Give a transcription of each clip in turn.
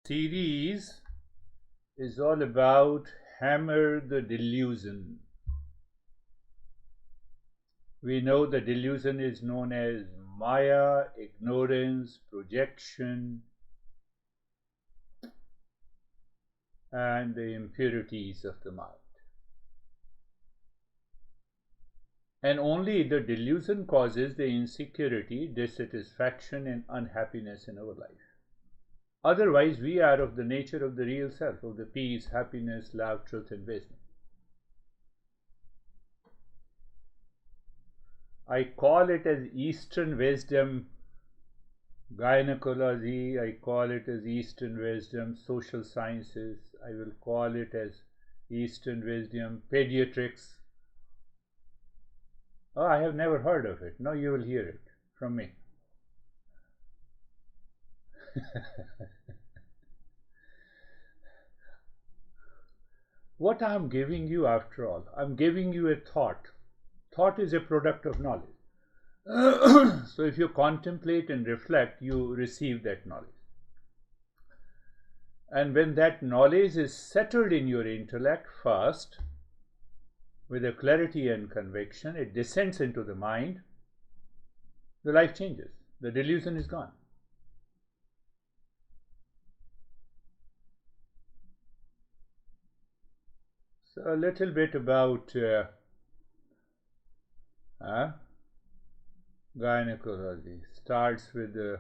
Series is all about hammer the delusion. We know the delusion is known as Maya, ignorance, projection, and the impurities of the mind. And only the delusion causes the insecurity, dissatisfaction, and unhappiness in our life. Otherwise, we are of the nature of the real self, of the peace, happiness, love, truth, and wisdom. I call it as Eastern wisdom, gynecology, I call it as Eastern wisdom, social sciences, I will call it as Eastern wisdom, pediatrics. Oh, I have never heard of it. Now you will hear it from me. What I am giving you, after all, I am giving you a thought. Thought is a product of knowledge. So if you contemplate and reflect, you receive that knowledge. And when that knowledge is settled in your intellect first, with a clarity and conviction, it descends into the mind, the life changes. The delusion is gone. So a little bit about gynecology. Starts with the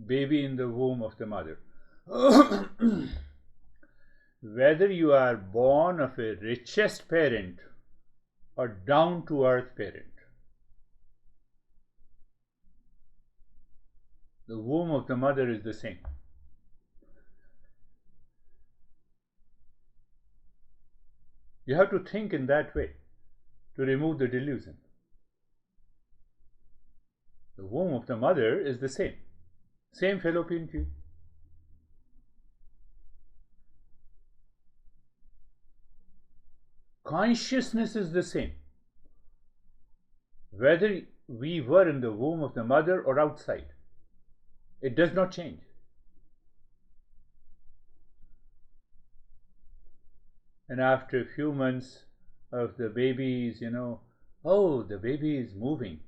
baby in the womb of the mother. Whether you are born of a richest parent or down to earth parent, the womb of the mother is the same. You have to think in that way to remove the delusion. The womb of the mother is the same fallopian tube. Consciousness is the same, whether we were in the womb of the mother or outside. It does not change. And after a few months of the baby's, oh, the baby is moving.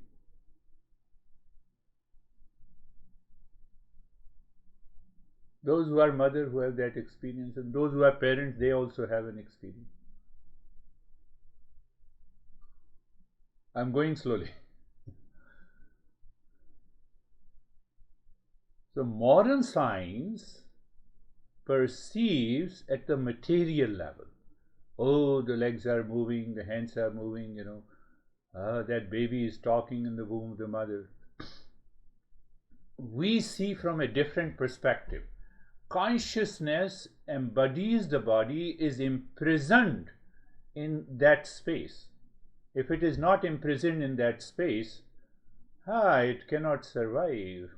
Those who are mothers who have that experience, and those who are parents, they also have an experience. I'm going slowly. So modern science perceives at the material level. Oh, the legs are moving, the hands are moving, that baby is talking in the womb of the mother. We see from a different perspective. Consciousness embodies the body, is imprisoned in that space. If it is not imprisoned in that space, it cannot survive.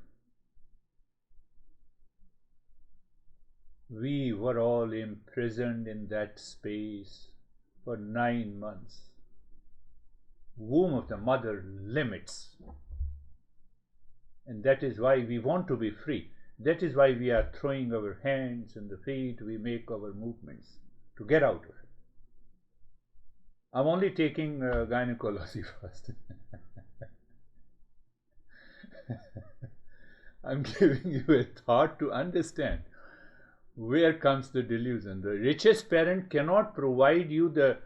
We were all imprisoned in that space for 9 months. Womb of the mother limits. And that is why we want to be free. That is why we are throwing our hands and the feet, we make our movements to get out of it. I'm only taking gynecology first. I'm giving you a thought to understand where comes the delusion. The richest parent cannot provide you the,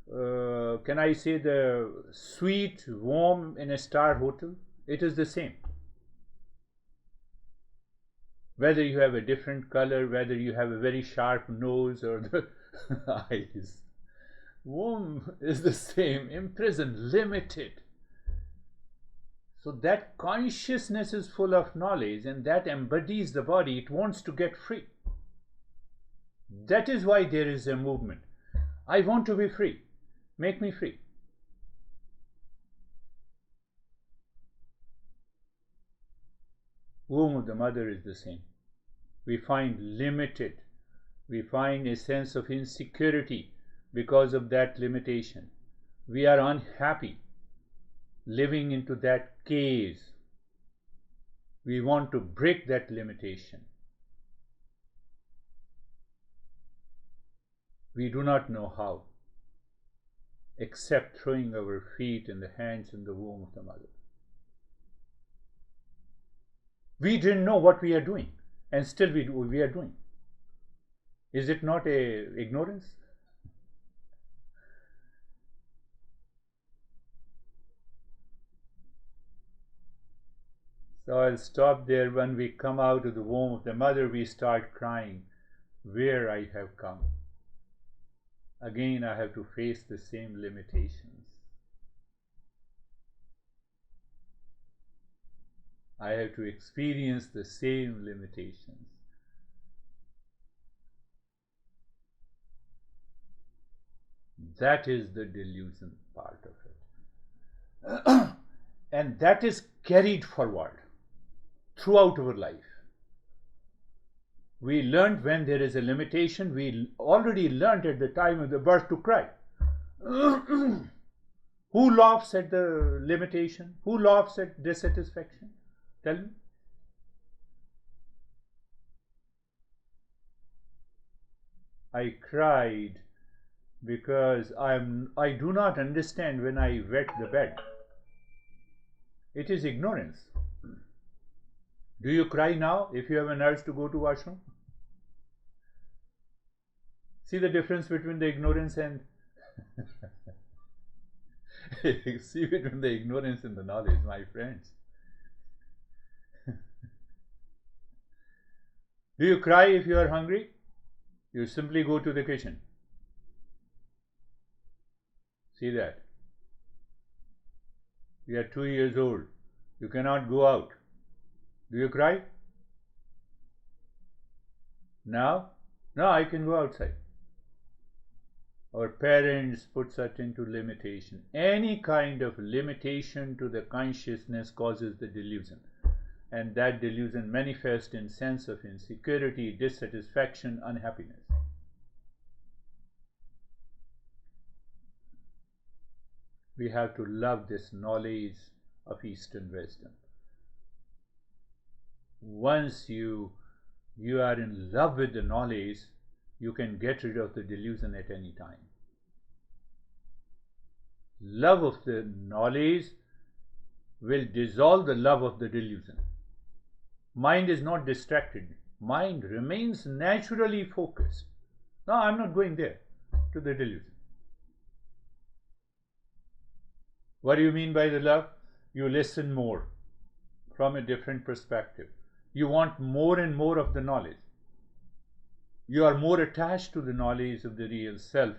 the sweet, warm in a star hotel. It is the same. Whether you have a different color, whether you have a very sharp nose or the eyes. Womb is the same, imprisoned, limited. So that consciousness is full of knowledge and that embodies the body. It wants to get free. That is why there is a movement. I want to be free. Make me free. Womb of the mother is the same. We find limited. We find a sense of insecurity because of that limitation. We are unhappy living into that cage. We want to break that limitation. We do not know how, except throwing our feet and the hands in the womb of the mother. We didn't know what we are doing, and still we are doing. Is it not a ignorance? So I'll stop there. When we come out of the womb of the mother, we start crying, where I have come. Again, I have to face the same limitations. I have to experience the same limitations. That is the delusion part of it. And that is carried forward throughout our life. We learned when there is a limitation, we already learned at the time of the birth to cry. Who laughs at the limitation? Who laughs at dissatisfaction? Tell me. I cried because I do not understand when I wet the bed. It is ignorance. Do you cry now if you have an urge to go to washroom? See the difference between the ignorance and see between the ignorance and the knowledge, my friends. Do you cry if you are hungry? You simply go to the kitchen. See that? You are 2 years old. You cannot go out. Do you cry? Now? No, I can go outside. Our parents put us into limitation. Any kind of limitation to the consciousness causes the delusion. And that delusion manifests in sense of insecurity, dissatisfaction, unhappiness. We have to love this knowledge of Eastern wisdom. Once you are in love with the knowledge, you can get rid of the delusion at any time. Love of the knowledge will dissolve the love of the delusion. Mind is not distracted. Mind remains naturally focused. No, I'm not going there, to the delusion. What do you mean by the love? You listen more from a different perspective. You want more and more of the knowledge. You are more attached to the knowledge of the real self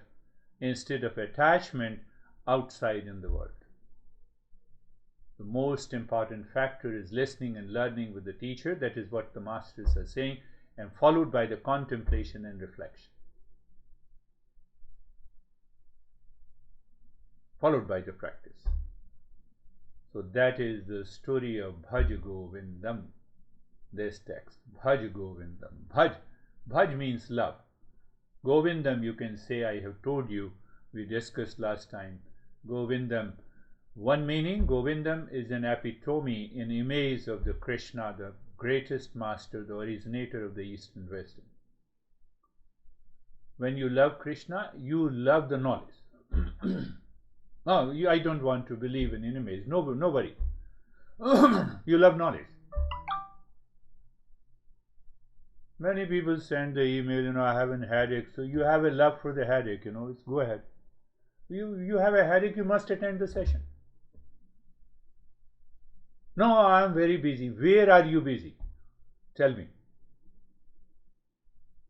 instead of attachment outside in the world. The most important factor is listening and learning with the teacher. That is what the masters are saying, and followed by the contemplation and reflection. Followed by the practice. So that is the story of Bhaj Govindam. This text, Bhaj Govindam. Bhaj means love. Govindam, you can say, I have told you, we discussed last time. Govindam, one meaning, Govindam is an epitome, an image of the Krishna, the greatest master, the originator of the Eastern wisdom. When you love Krishna, you love the knowledge. No, I don't want to believe in enemies. Nobody. You love knowledge. Many people send the email, I have a headache. So you have a love for the headache, it's go ahead. You have a headache, you must attend the session. No, I am very busy. Where are you busy? Tell me.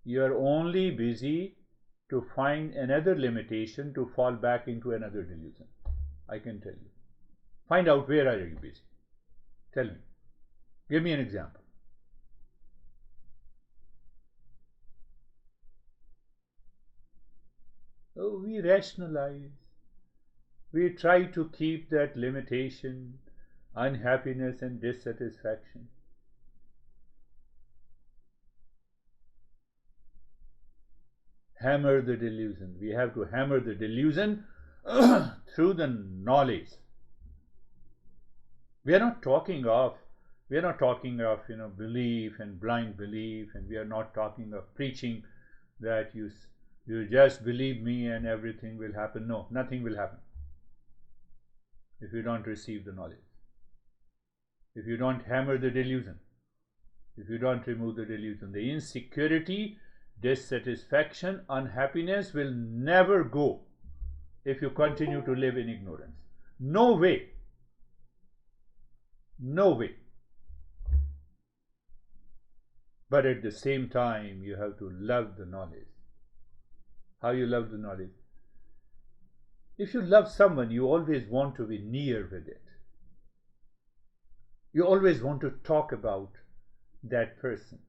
You are only busy to find another limitation to fall back into another delusion. I can tell you. Find out where are you busy. Tell me. Give me an example. Oh, we rationalize. We try to keep that limitation, unhappiness and dissatisfaction. Hammer the delusion. We have to hammer the delusion through the knowledge. We are not talking of belief and blind belief, and we are not talking of preaching that you You just believe me and everything will happen. No, nothing will happen if you don't receive the knowledge. If you don't hammer the delusion, if you don't remove the delusion, the insecurity, dissatisfaction, unhappiness will never go if you continue to live in ignorance. No way. No way. But at the same time, you have to love the knowledge. How you love the knowledge? If you love someone, you always want to be near with it. You always want to talk about that person.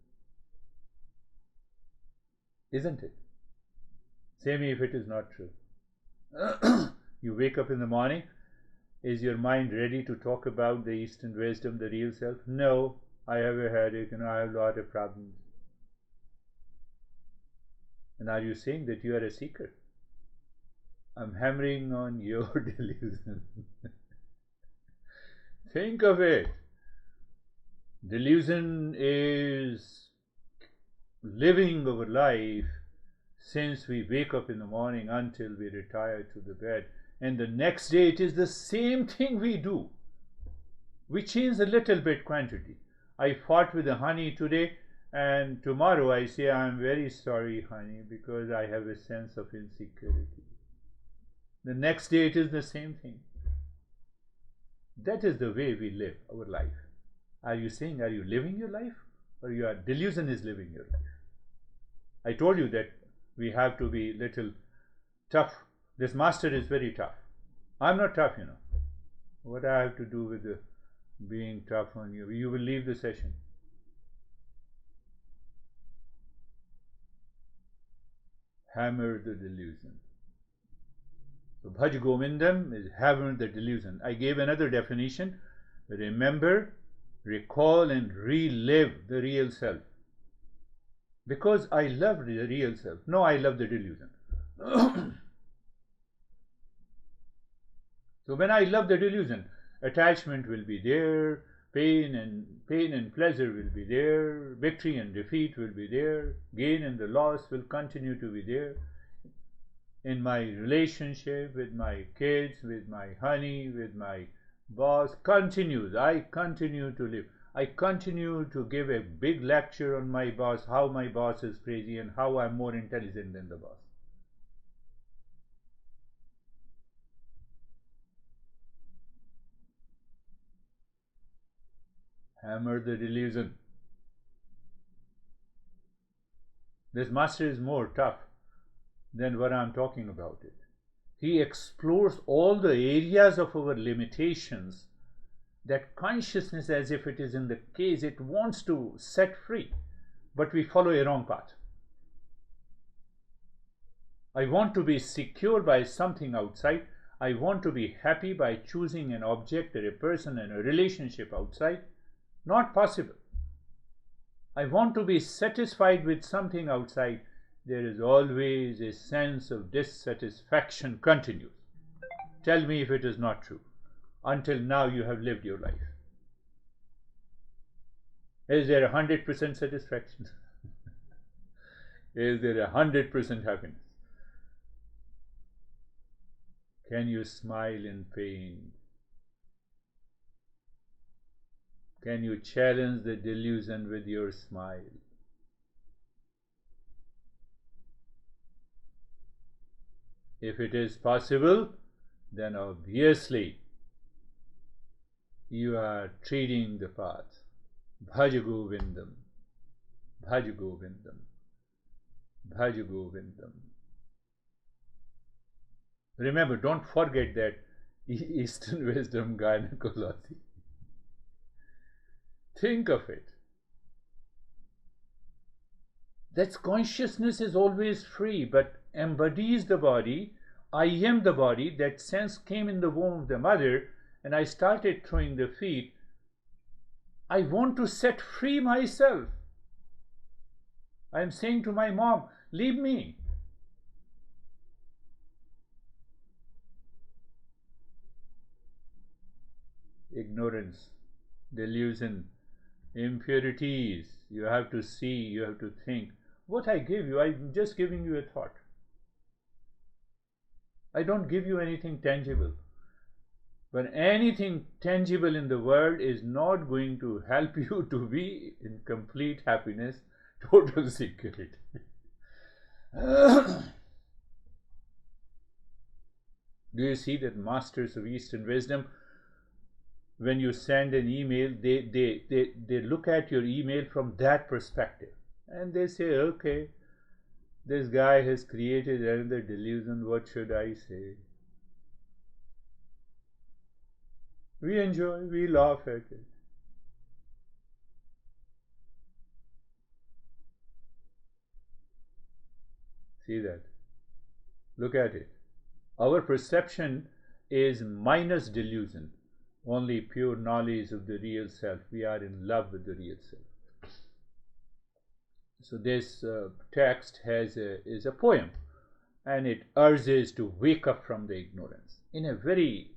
Isn't it? Say me if it is not true. You wake up in the morning, is your mind ready to talk about the Eastern wisdom, the real self? No, I have a headache and I have a lot of problems. And are you saying that you are a seeker? I'm hammering on your delusion. Think of it. Delusion is living our life since we wake up in the morning until we retire to the bed. And the next day it is the same thing we do. We change a little bit quantity. I fought with the honey today, and tomorrow I say, I'm very sorry, honey, because I have a sense of insecurity. The next day it is the same thing. That is the way we live our life. Are you saying, are you living your life? Or your delusion is living your life? I told you that we have to be little tough. This master is very tough. I'm not tough, you know. What I have to do with the being tough on you? You will leave the session. Hammer the delusion. So Bhaj Govindam is hammer the delusion. I gave another definition. Remember, recall and relive the real self. Because I love the real self. No, I love the delusion. So when I love the delusion, attachment will be there, pain and pleasure will be there, victory and defeat will be there, gain and the loss will continue to be there. In my relationship with my kids, with my honey, with my boss, continues. I continue to live. I continue to give a big lecture on my boss, how my boss is crazy and how I'm more intelligent than the boss. Hammer the delusion. This master is more tough than what I'm talking about it. He explores all the areas of our limitations that consciousness, as if it is in the cage, it wants to set free, but we follow a wrong path. I want to be secure by something outside. I want to be happy by choosing an object or a person and a relationship outside. Not possible. I want to be satisfied with something outside. There is always a sense of dissatisfaction continues. Tell me if it is not true. Until now you have lived your life. Is there 100% satisfaction? Is there 100% happiness? Can you smile in pain? Can you challenge the delusion with your smile? If it is possible, then obviously you are treading the path. Bhaj Govindam, Bhaj Govindam, Bhaj Govindam. Remember, don't forget that Eastern wisdom gynecology. Think of it. That consciousness is always free, but embodies the body. I am the body. That sense came in the womb of the mother, and I started throwing the feet. I want to set free myself. I am saying to my mom, leave me. Ignorance, delusion, impurities. You have to see, you have to think. What I give you, I'm just giving you a thought. I don't give you anything tangible. But anything tangible in the world is not going to help you to be in complete happiness, total security. Do you see that masters of Eastern wisdom, when you send an email, they look at your email from that perspective. And they say, okay, this guy has created another delusion, what should I say? We enjoy, we laugh at it. See that? Look at it. Our perception is minus delusion, only pure knowledge of the real self. We are in love with the real self. So this text is a poem, and it urges to wake up from the ignorance in a very,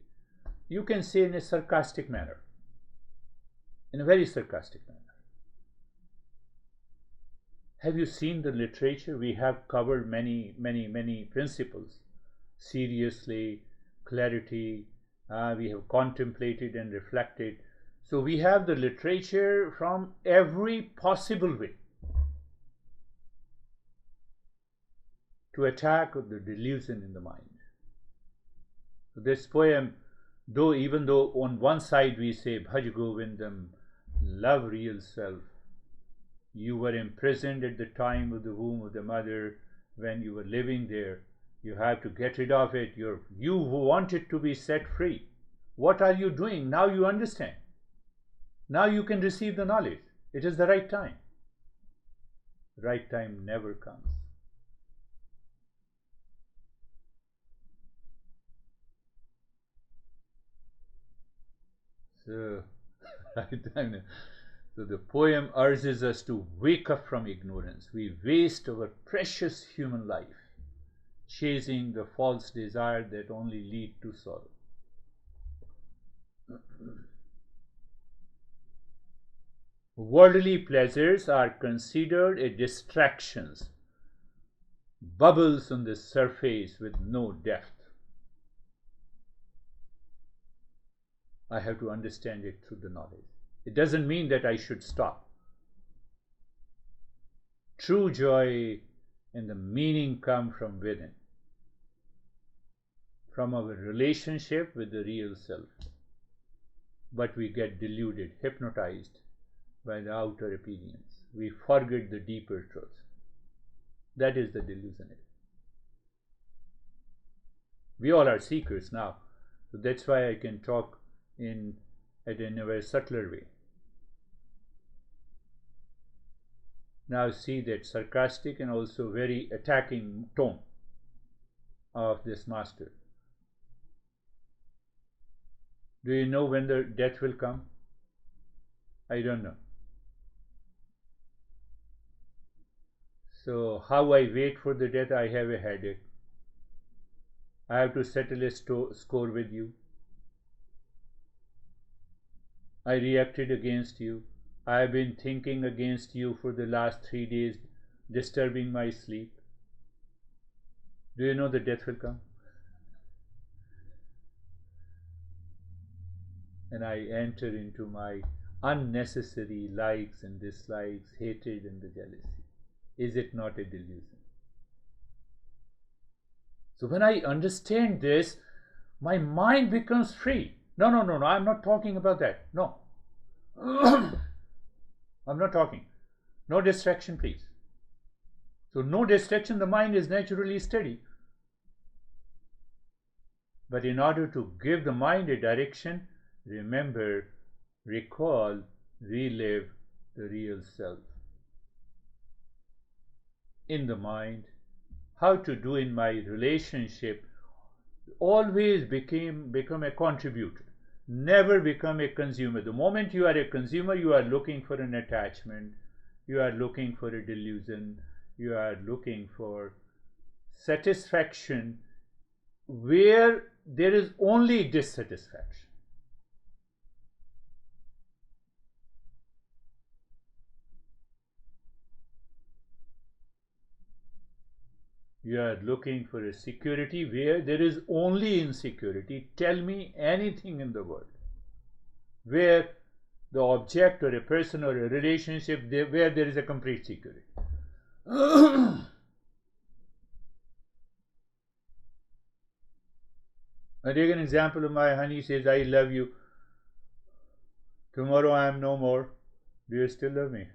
you can say, in a sarcastic manner. In a very sarcastic manner. Have you seen the literature? We have covered many principles. Seriously, clarity, we have contemplated and reflected. So we have the literature from every possible way to attack the delusion in the mind. So this poem, even though on one side we say Bhaj Govindam, love real self, you were imprisoned at the time of the womb of the mother when you were living there. You have to get rid of it. You who wanted to be set free. What are you doing? Now you understand. Now you can receive the knowledge. It is the right time. The right time never comes. So, right time. So the poem urges us to wake up from ignorance. We waste our precious human life chasing the false desire that only lead to sorrow. Worldly pleasures are considered as distractions, bubbles on the surface with no depth. I have to understand it through the knowledge. It doesn't mean that I should stop. True joy and the meaning come from within, from our relationship with the real self. But we get deluded, hypnotized by the outer appearance. We forget the deeper truth. That is the delusion. We all are seekers now. So that's why I can talk in a very subtler way. Now see that sarcastic and also very attacking tone of this master. Do you know when the death will come? I don't know. So how I wait for the death? I have a headache. I have to settle a score with you. I reacted against you. I have been thinking against you for the last 3 days, disturbing my sleep. Do you know the death will come? And I enter into my unnecessary likes and dislikes, hatred and the jealousy. Is it not a delusion? So when I understand this, my mind becomes free. No, I'm not talking about that. No. I'm not talking. No distraction, please. So no distraction, the mind is naturally steady. But in order to give the mind a direction, remember, recall, relive the real self. In the mind, how to do in my relationship, always become a contributor. Never become a consumer. The moment you are a consumer, you are looking for an attachment, you are looking for a delusion, you are looking for satisfaction where there is only dissatisfaction. You are looking for a security where there is only insecurity. Tell me anything in the world where the object or a person or a relationship where there is a complete security. I take an example of my honey says, I love you. Tomorrow I am no more. Do you still love me?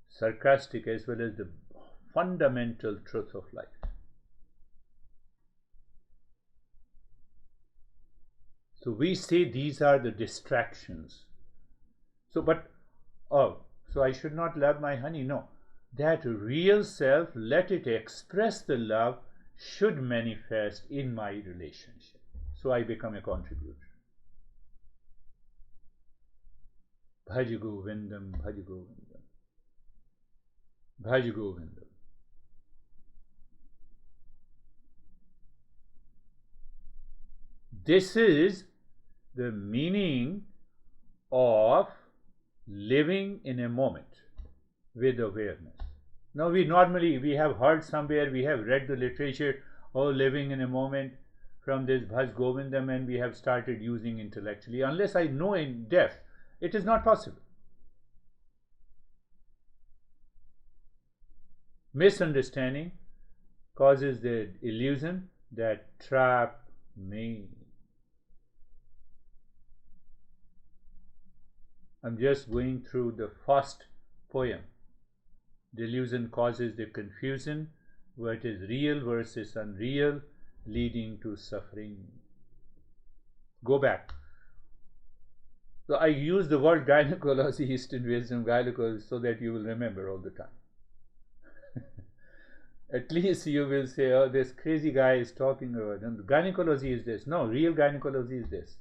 Sarcastic as well as the fundamental truth of life. So we say these are the distractions. So I should not love my honey. No. That real self, let it express the love, should manifest in my relationship. So I become a contributor. Bhaj Govindam, Bhaj Govindam, Bhaj Govindam. This is the meaning of living in a moment with awareness. Now we have heard somewhere, we have read the literature, living in a moment from this Bhaj Govindam, and we have started using intellectually. Unless I know in depth, it is not possible. Misunderstanding causes the illusion that trap me. I'm just going through the first poem. Delusion causes the confusion, what is real versus unreal, leading to suffering. Go back. So I use the word gynecology, Eastern wisdom, gynecology, so that you will remember all the time. At least you will say, oh, this crazy guy is talking about, and gynecology is this. No, real gynecology is this.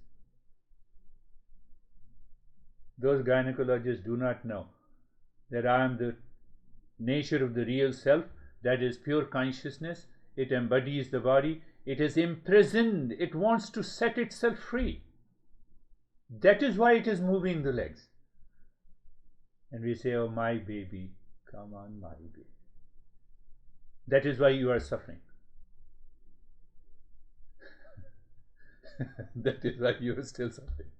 Those gynecologists do not know that I am the nature of the real self, that is pure consciousness. It embodies the body. It is imprisoned. It wants to set itself free. That is why it is moving the legs. And we say, oh, my baby, come on, my baby. That is why you are suffering. That is why you are still suffering.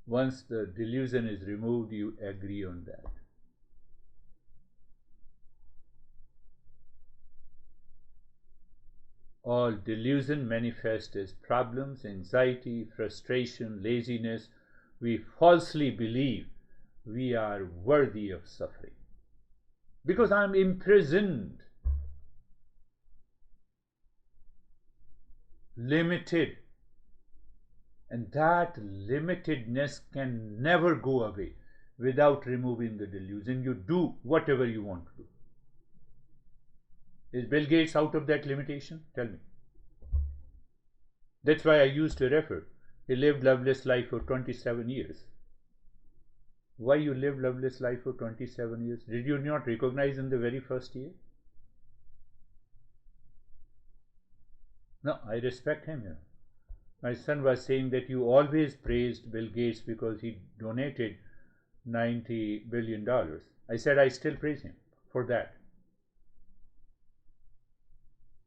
Once the delusion is removed, you agree on that. All delusion manifests as problems, anxiety, frustration, laziness. We falsely believe we are worthy of suffering because I am imprisoned, limited. And that limitedness can never go away without removing the delusion. You do whatever you want to do. Is Bill Gates out of that limitation? Tell me. That's why I used to refer. He lived loveless life for 27 years. Why you lived loveless life for 27 years? Did you not recognize in the very first year? No, I respect him here. My son was saying that you always praised Bill Gates because he donated $90 billion. I said I still praise him for that.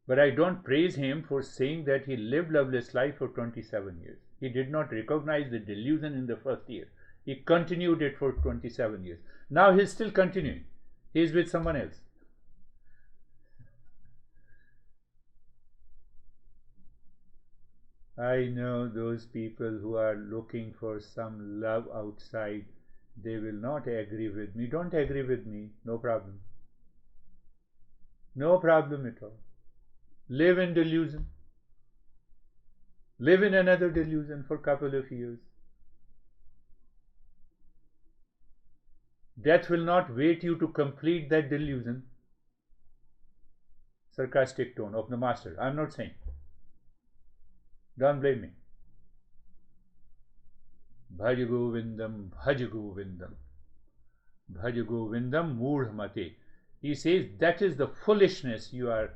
But I don't praise him for saying that he lived loveless life for 27 years. He did not recognize the delusion in the first year. He continued it for 27 years. Now he's still continuing. He's with someone else. I know those people who are looking for some love outside. They will not agree with me. Don't agree with me. No problem. No problem at all. Live in delusion. Live in another delusion for a couple of years. Death will not wait you to complete that delusion. Sarcastic tone of the master. I'm not saying. Don't blame me. Bhaj Govindam, Bhaj Govindam, Bhaj Govindam Moodhamate. He says that is the foolishness you are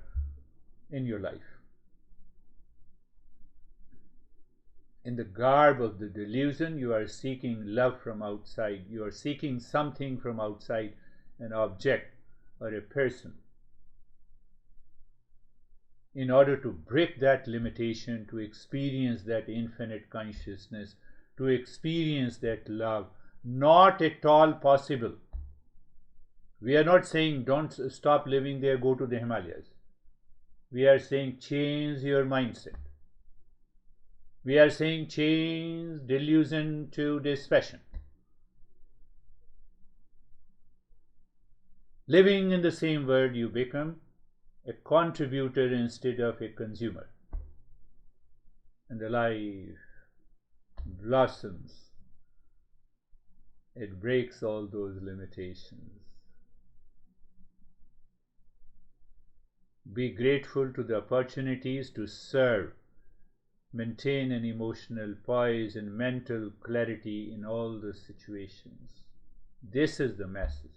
in your life. In the garb of the delusion, you are seeking love from outside. You are seeking something from outside, an object or a person. In order to break that limitation, to experience that infinite consciousness, to experience that love, not at all possible. We are not saying don't stop living there, go to the Himalayas. We are saying change your mindset. We are saying change delusion to dispassion. Living in the same world, you become a contributor instead of a consumer. And the life blossoms. It breaks all those limitations. Be grateful to the opportunities to serve. Maintain an emotional poise and mental clarity in all the situations. This is the message.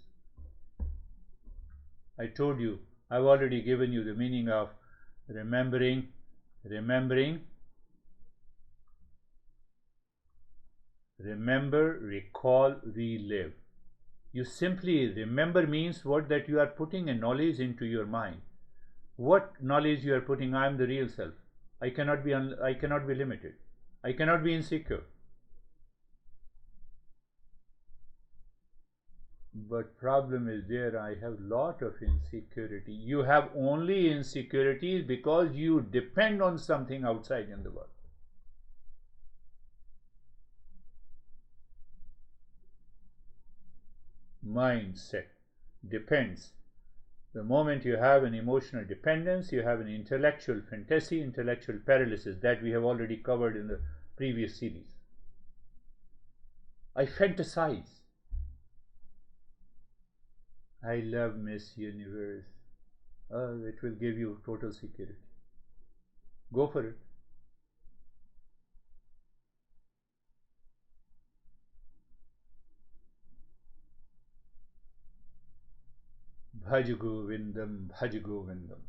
I told you, I've already given you the meaning of remembering, remember, recall, relive. You simply remember means what? That you are putting a knowledge into your mind. What knowledge you are putting? I am the real self. I cannot be limited. I cannot be insecure. But problem is there, I have lot of insecurity. You have only insecurities because you depend on something outside in the world. Mindset depends. The moment you have an emotional dependence, you have an intellectual fantasy, intellectual paralysis that we have already covered in the previous series. I fantasize. I love Miss Universe. It will give you total security. Go for it. Bhaj Govindam, Bhaj Govindam.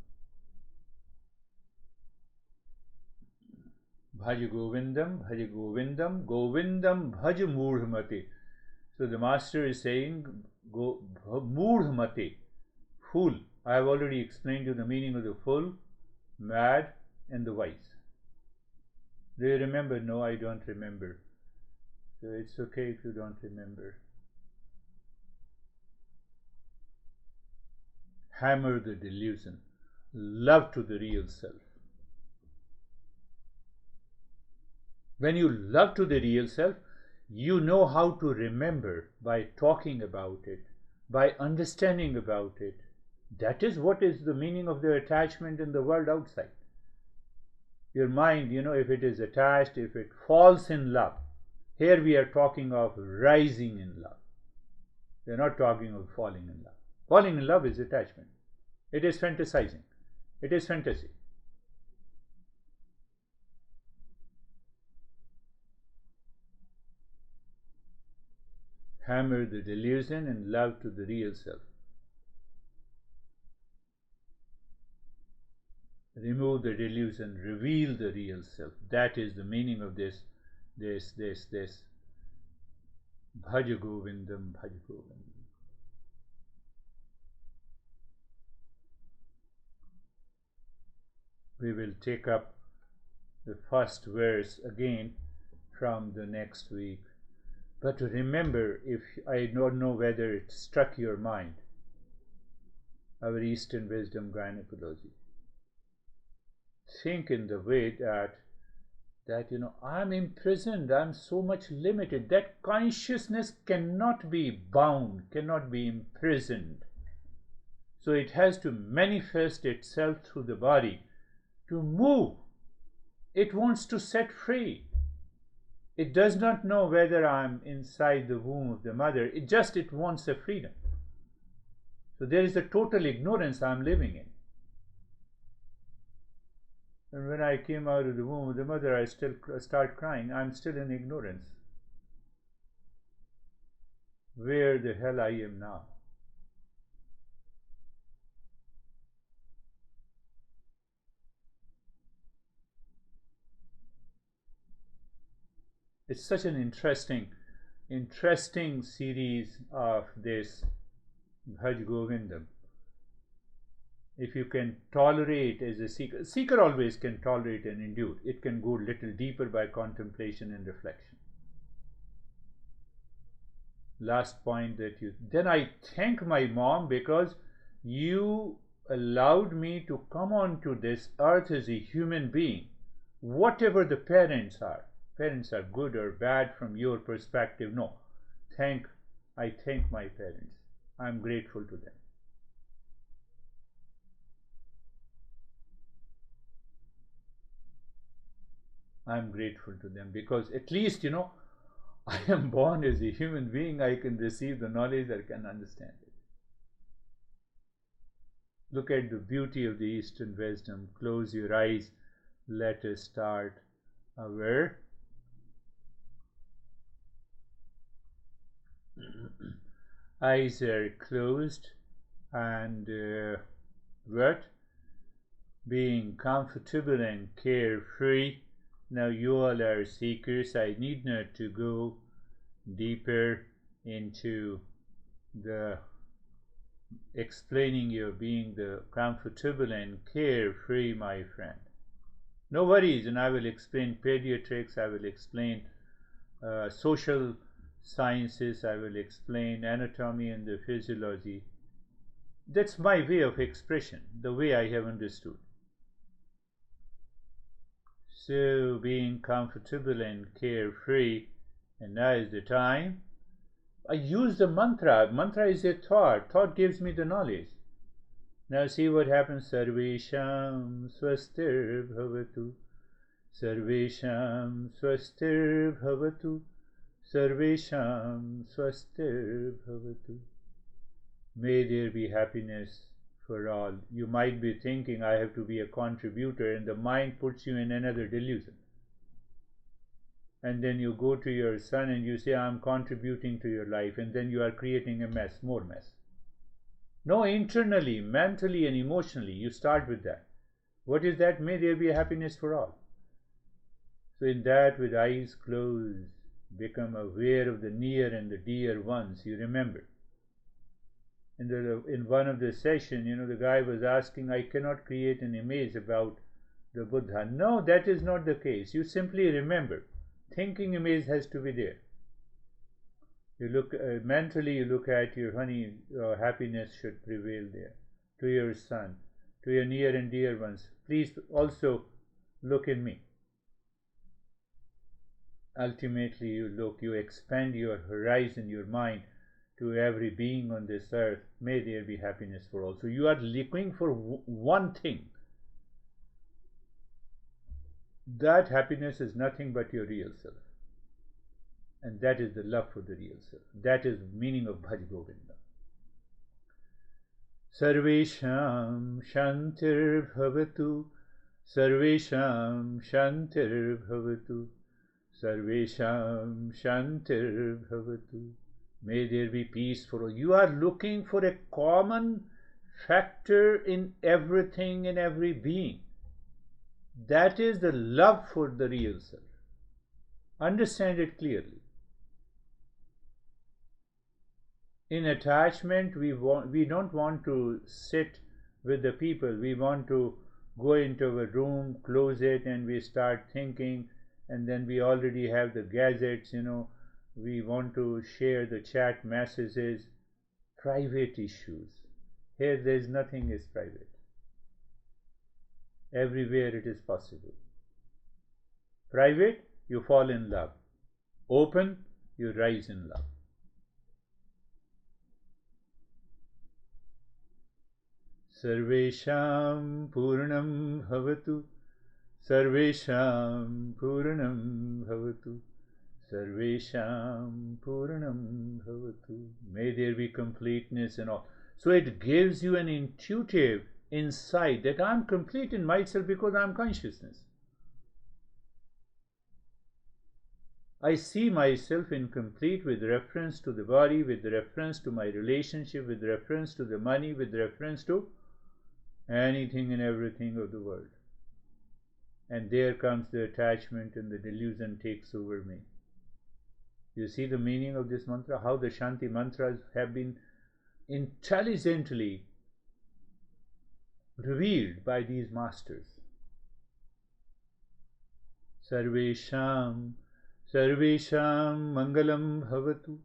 Bhaj Govindam, Bhaj Govindam, Govindam Bhaj Mudhamate. So the master is saying, Mudhamate, fool. I have already explained you the meaning of the fool, mad, and the wise. Do you remember? No, I don't remember. So it's okay if you don't remember. Hammer the delusion. Love to the real self. When you love to the real self, you know how to remember by talking about it, by understanding about it. That is what is the meaning of the attachment in the world outside. Your mind, if it is attached, if it falls in love, here we are talking of rising in love. We are not talking of falling in love. Falling in love is attachment. It is fantasizing. It is fantasy. Hammer the delusion and love to the real self. Remove the delusion, reveal the real self. That is the meaning of this. Bhaj Govindam, Bhaj Govindam. We will take up the first verse again from the next week. But remember, if I don't know whether it struck your mind, our Eastern wisdom gynecology. Think in the way that I'm imprisoned, I'm so much limited. That consciousness cannot be bound, cannot be imprisoned. So it has to manifest itself through the body to move. It wants to set free. It does not know whether I'm inside the womb of the mother. It wants a freedom. So there is a total ignorance I'm living in. And when I came out of the womb of the mother, I still start crying. I'm still in ignorance. Where the hell I am now? It's such an interesting series of this Bhaj Govindam. If you can tolerate as a seeker always can tolerate and endure. It can go a little deeper by contemplation and reflection. Last point that you, then I thank my mom because you allowed me to come onto this earth as a human being. Whatever the parents are good or bad from your perspective, no. I thank my parents. I'm grateful to them. I'm grateful to them because at least, I am born as a human being. I can receive the knowledge, I can understand it. Look at the beauty of the Eastern wisdom. Close your eyes. Let us start our eyes are closed and what? Being comfortable and carefree. Now you all are seekers. I need not to go deeper into the explaining your being the comfortable and carefree, my friend. No worries, and I will explain pediatrics, I will explain social sciences, I will explain anatomy and the physiology. That's my way of expression, the way I have understood. So being comfortable and carefree, and now is the time. I use the mantra. Mantra is a thought. Thought gives me the knowledge. Now see what happens. Sarvesham swastir bhavatu. Sarvesham swastir bhavatu. Sarvesham swastir bhavatu. May there be happiness for all. You might be thinking I have to be a contributor, and the mind puts you in another delusion. And then you go to your son and you say, I'm contributing to your life, and then you are creating a mess, more mess. No, internally, mentally and emotionally, you start with that. What is that? May there be happiness for all. So in that, with eyes closed, become aware of the near and the dear ones you remember. In one of the sessions, the guy was asking, I cannot create an image about the Buddha. No, that is not the case. You simply remember. Thinking image has to be there. You look mentally, you look at your honey, happiness should prevail there. To your son, to your near and dear ones, please also look in me. Ultimately, you expand your horizon, your mind to every being on this earth. May there be happiness for all. So you are looking for one thing. That happiness is nothing but your real self. And that is the love for the real self. That is the meaning of Bhaj Govinda. Sarvesham Shantir Bhavatu. Sarvesham Shantir Bhavatu. Sarvesham Shantir Bhavatu. May there be peace for all. You are looking for a common factor in everything, in every being. That is the love for the real self. Understand it clearly. In attachment, we don't want to sit with the people. We want to go into a room, close it, and we start thinking, and then we already have the gadgets, we want to share the chat messages, private issues. Here there is nothing is private. Everywhere it is possible. Private, you fall in love. Open, you rise in love. Sarvesham Purnam Bhavatu. Sarvesham Purnam Bhavatu. Sarvesham Purnam Bhavatu. May there be completeness and all. So it gives you an intuitive insight that I'm complete in myself because I'm consciousness. I see myself incomplete with reference to the body, with reference to my relationship, with reference to the money, with reference to anything and everything of the world. And there comes the attachment and the delusion takes over me. You see the meaning of this mantra, how the Shanti mantras have been intelligently revealed by these masters. Sarvesham Sarvesham Mangalam Bhavatu,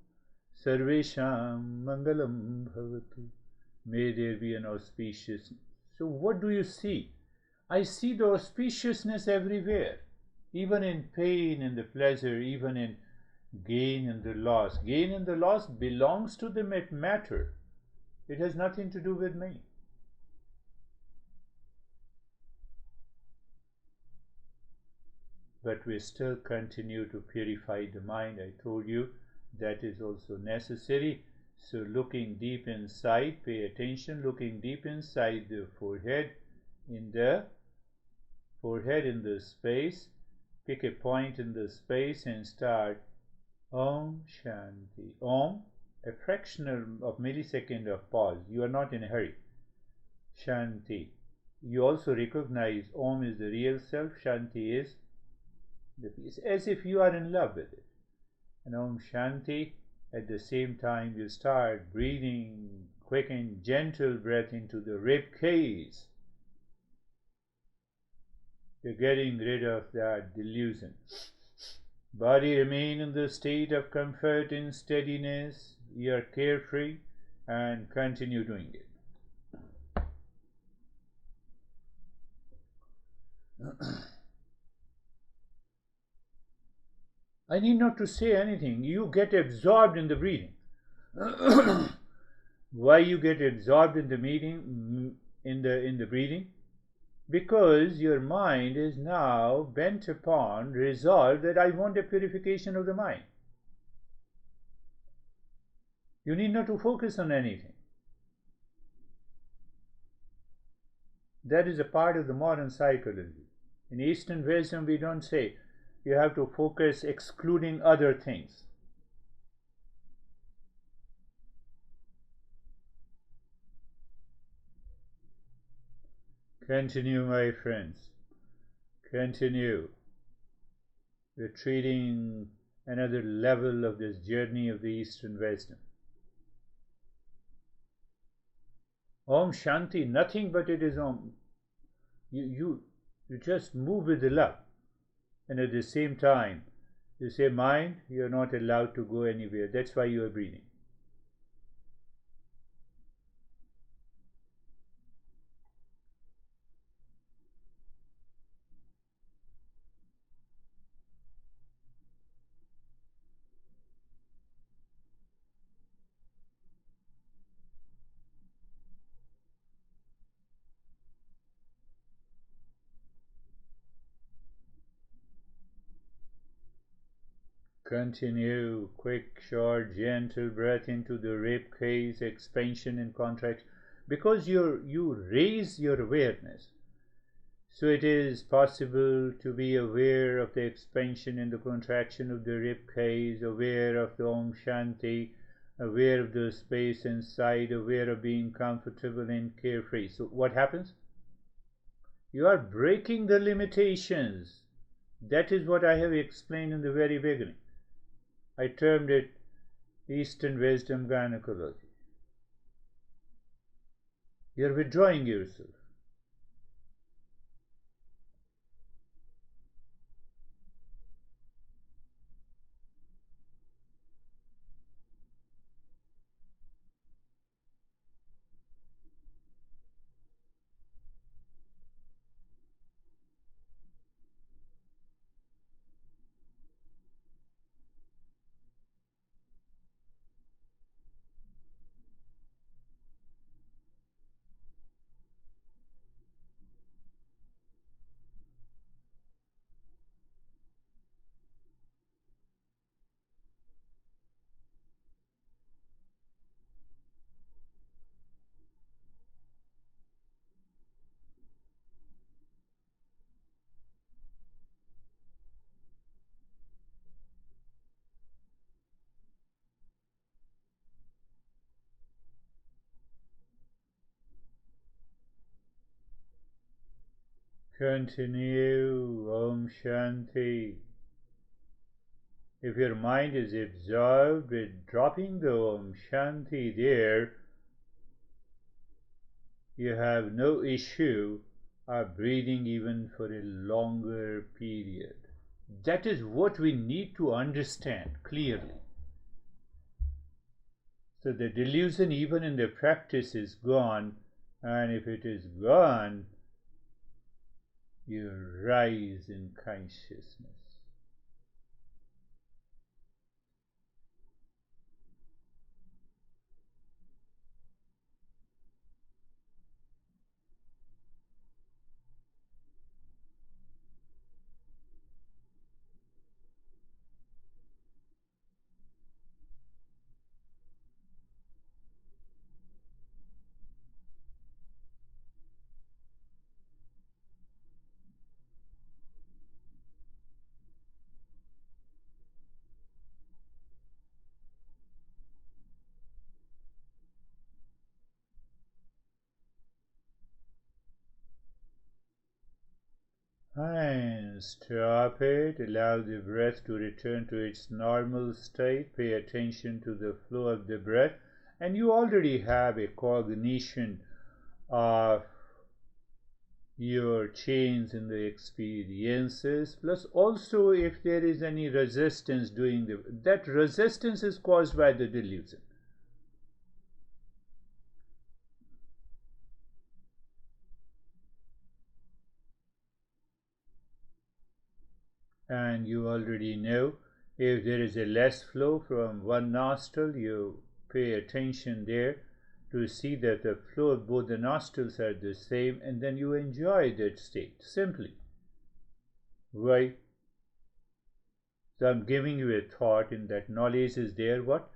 Sarvesham Mangalam Bhavatu. May there be an auspiciousness. So what do you see? I see the auspiciousness everywhere, even in pain and the pleasure, even in gain and the loss. Gain and the loss belongs to the matter. It has nothing to do with me. But we still continue to purify the mind. I told you that is also necessary. So looking deep inside, pay attention, looking deep inside the forehead, in the space, pick a point in the space and start Om Shanti. Om, a fraction of millisecond of pause. You are not in a hurry. Shanti. You also recognize Om is the real self, Shanti is the peace, as if you are in love with it. And Om Shanti, at the same time you start breathing quick and gentle breath into the rib cage. You're getting rid of that delusion. Body remain in the state of comfort and steadiness. You are carefree and continue doing it. I need not to say anything. You get absorbed in the breathing. Why you get absorbed in the breathing? Because your mind is now bent upon, resolved that I want a purification of the mind. You need not to focus on anything. That is a part of the modern psychology. In Eastern wisdom, we don't say you have to focus excluding other things. Continue, my friends. Continue. We're treating another level of this journey of the Eastern wisdom. Om Shanti, nothing but it is Om. You just move with the love. And at the same time, you say, mind, you're not allowed to go anywhere. That's why you are breathing. Continue. Quick, short, gentle breath into the rib cage, expansion and contraction. Because you raise your awareness. So it is possible to be aware of the expansion and the contraction of the rib cage, aware of the Om Shanti, aware of the space inside, aware of being comfortable and carefree. So what happens? You are breaking the limitations. That is what I have explained in the very beginning. I termed it Eastern wisdom gynecology. You are withdrawing yourself. Continue. Om Shanti. If your mind is absorbed with dropping the Om Shanti there, you have no issue of breathing even for a longer period. That is what we need to understand clearly. So the delusion even in the practice is gone, and if it is gone, you rise in consciousness. And stop it, allow the breath to return to its normal state, pay attention to the flow of the breath, and you already have a cognition of your change in the experiences. Plus also, if there is any resistance doing that resistance is caused by the delusion. And you already know, if there is a less flow from one nostril, you pay attention there to see that the flow of both the nostrils are the same, and then you enjoy that state simply. Why? So I'm giving you a thought in that knowledge is there. What?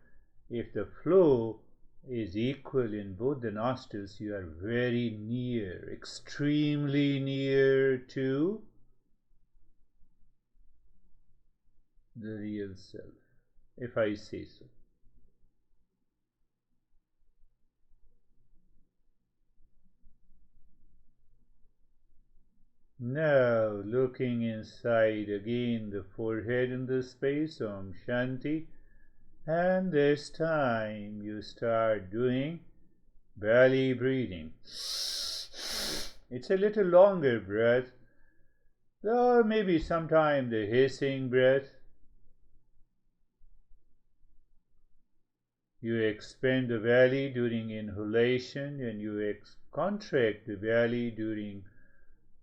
If the flow is equal in both the nostrils, you are very near, extremely near to the real self, if I say so. Now, looking inside again the forehead in the space, Om Shanti, and this time you start doing belly breathing. It's a little longer breath, or maybe sometime the hissing breath. You expand the belly during inhalation, and you contract the belly during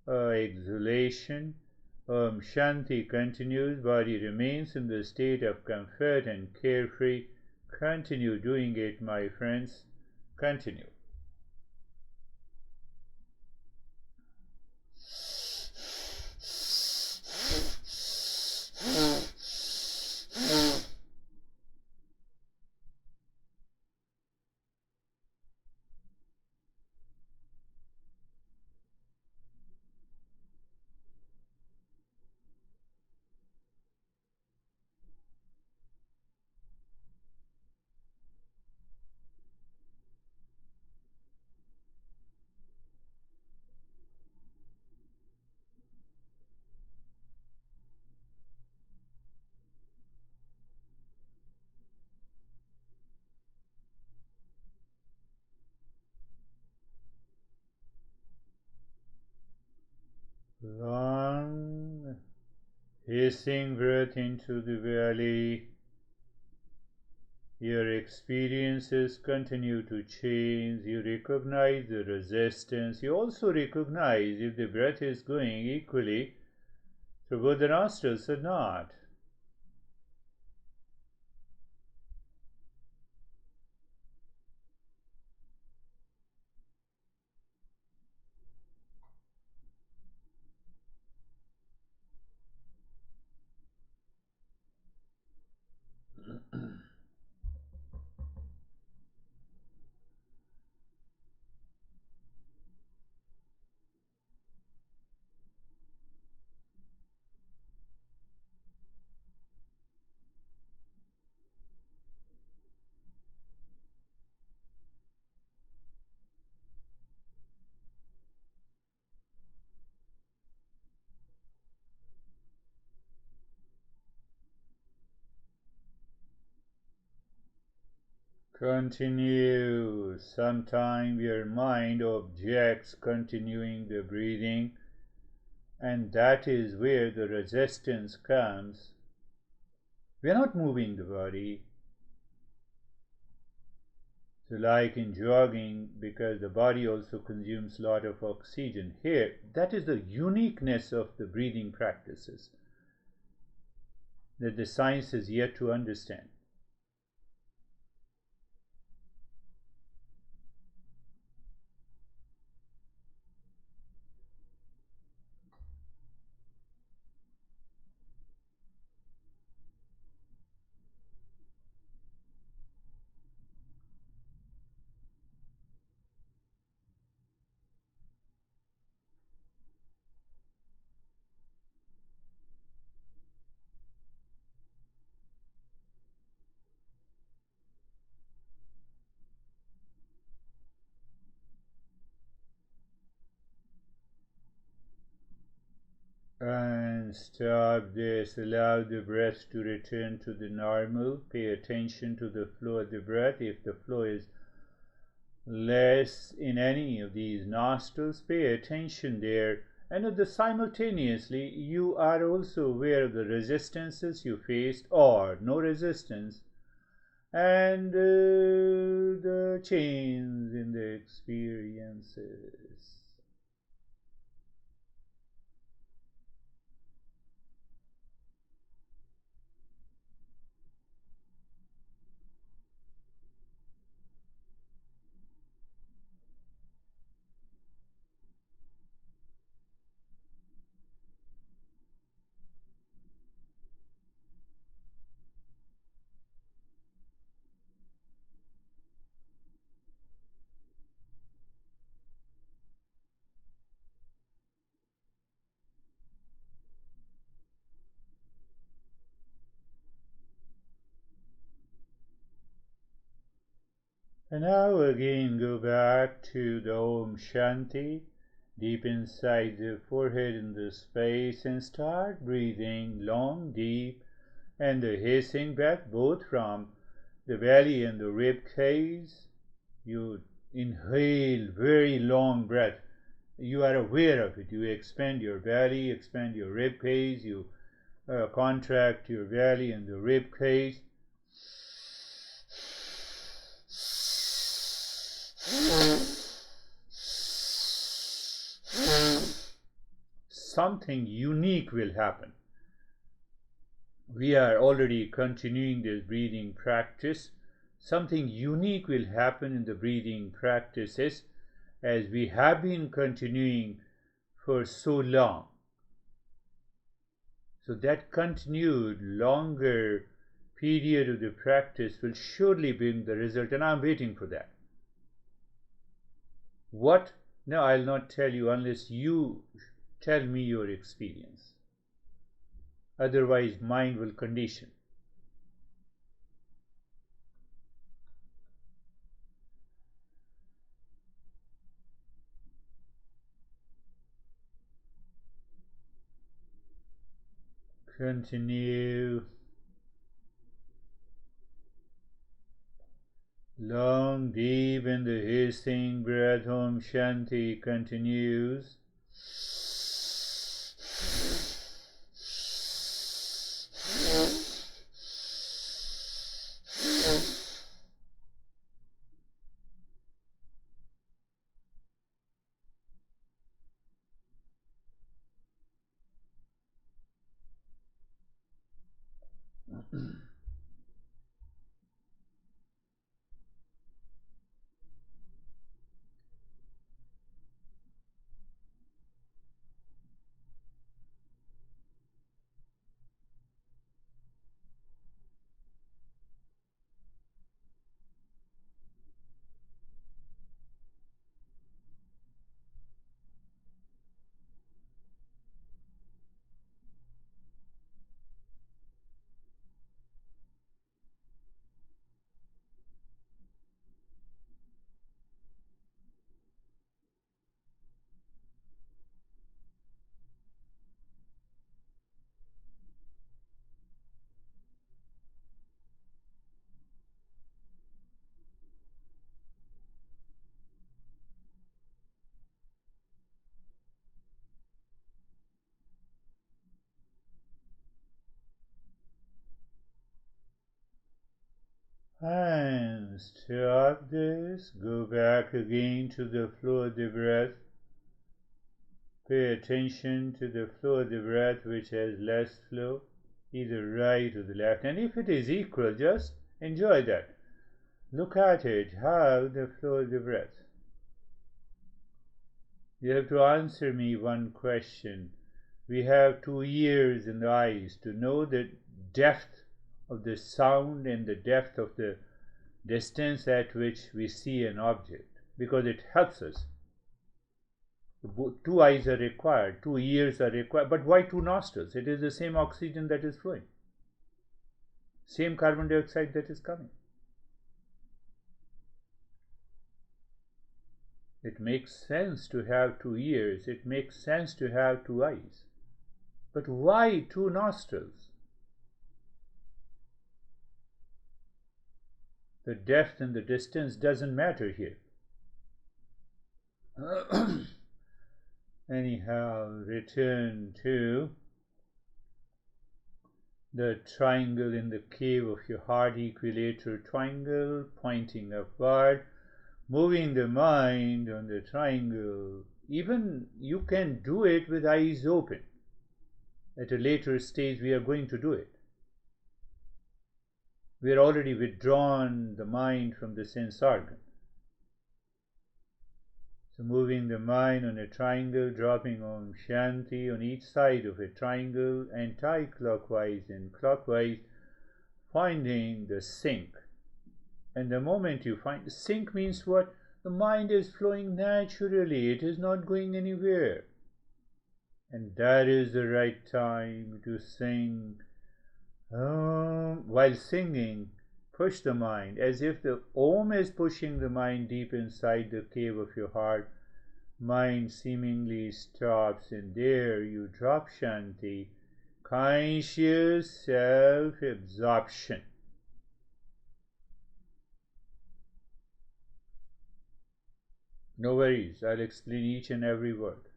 exhalation. Om Shanti continues, body remains in the state of comfort and carefree. Continue doing it, my friends. Continue. Long hissing breath into the belly. Your experiences continue to change. You recognize the resistance. You also recognize if the breath is going equally through both the nostrils or not. Continue. Sometimes your mind objects continuing the breathing, and that is where the resistance comes. We are not moving the body. So like in jogging, because the body also consumes a lot of oxygen. Here, that is the uniqueness of the breathing practices that the science is yet to understand. And stop this. Allow the breath to return to the normal. Pay attention to the flow of the breath. If the flow is less in any of these nostrils, pay attention there. And simultaneously, you are also aware of the resistances you faced or no resistance, and the change in the experiences. And now again go back to the Om Shanti, deep inside the forehead in the space, and start breathing long, deep, and the hissing breath both from the belly and the rib cage. You inhale very long breath. You are aware of it. You expand your belly, expand your rib cage, you contract your belly and the rib cage. Something unique will happen. We are already continuing this breathing practice. Something unique will happen in the breathing practices as we have been continuing for so long. So that continued longer period of the practice will surely bring the result, and I'm waiting for that. What? No, I'll not tell you unless you tell me your experience. Otherwise, mind will condition. Continue. Long, deep, and the hissing breath, Om Shanti, continues. Stop this. Go back again to the flow of the breath. Pay attention to the flow of the breath which has less flow, either right or the left. And if it is equal, just enjoy that. Look at it, how the flow of the breath. You have to answer me one question. We have 2 ears and eyes to know the depth of the sound and the depth of the distance at which we see an object, because it helps us. 2 eyes are required, 2 ears are required, but why 2 nostrils? It is the same oxygen that is flowing, same carbon dioxide that is coming. It makes sense to have 2 ears, it makes sense to have 2 eyes. But why 2 nostrils? The depth and the distance doesn't matter here. Anyhow, return to the triangle in the cave of your heart, equilateral triangle, pointing upward, moving the mind on the triangle. Even you can do it with eyes open. At a later stage, we are going to do it. We are already withdrawn the mind from the sense organ. So moving the mind on a triangle, dropping Om Shanti on each side of a triangle, anti-clockwise and clockwise, finding the sink. And the moment you find the sink means what? The mind is flowing naturally, it is not going anywhere. And that is the right time to sing. While singing, push the mind as if the Om is pushing the mind deep inside the cave of your heart. Mind seemingly stops, and there you drop Shanti, conscious self-absorption. No worries, I'll explain each and every word.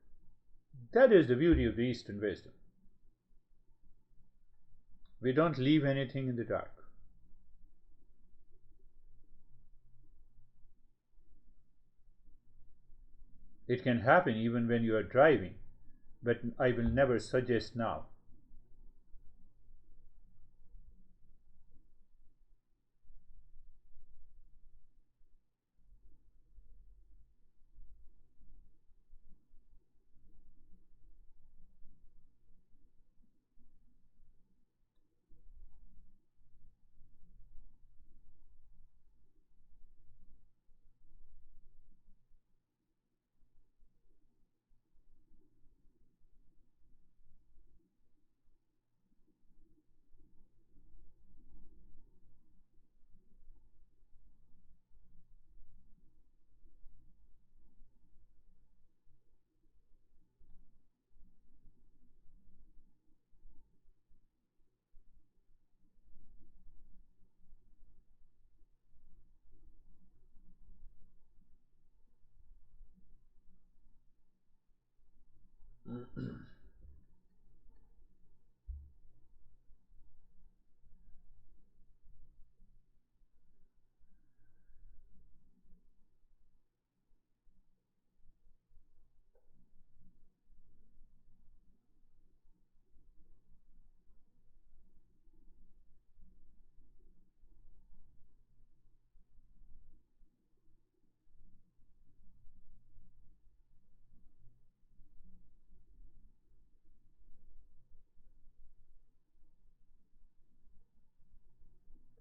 That is the beauty of the Eastern wisdom. We don't leave anything in the dark. It can happen even when you are driving, but I will never suggest now.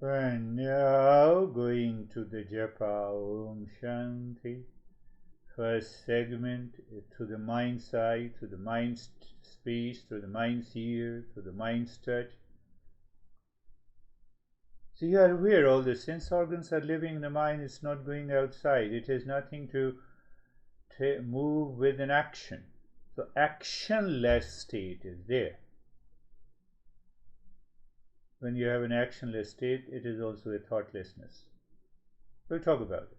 And now going to the japa Om Shanti. First segment to the mind side, to the mind's space, to the mind's ear, to the mind's touch. So you are aware all the sense organs are living in the mind, it's not going outside. It has nothing to move with an action. So actionless state is there. When you have an actionless state, it is also a thoughtlessness. We'll talk about it.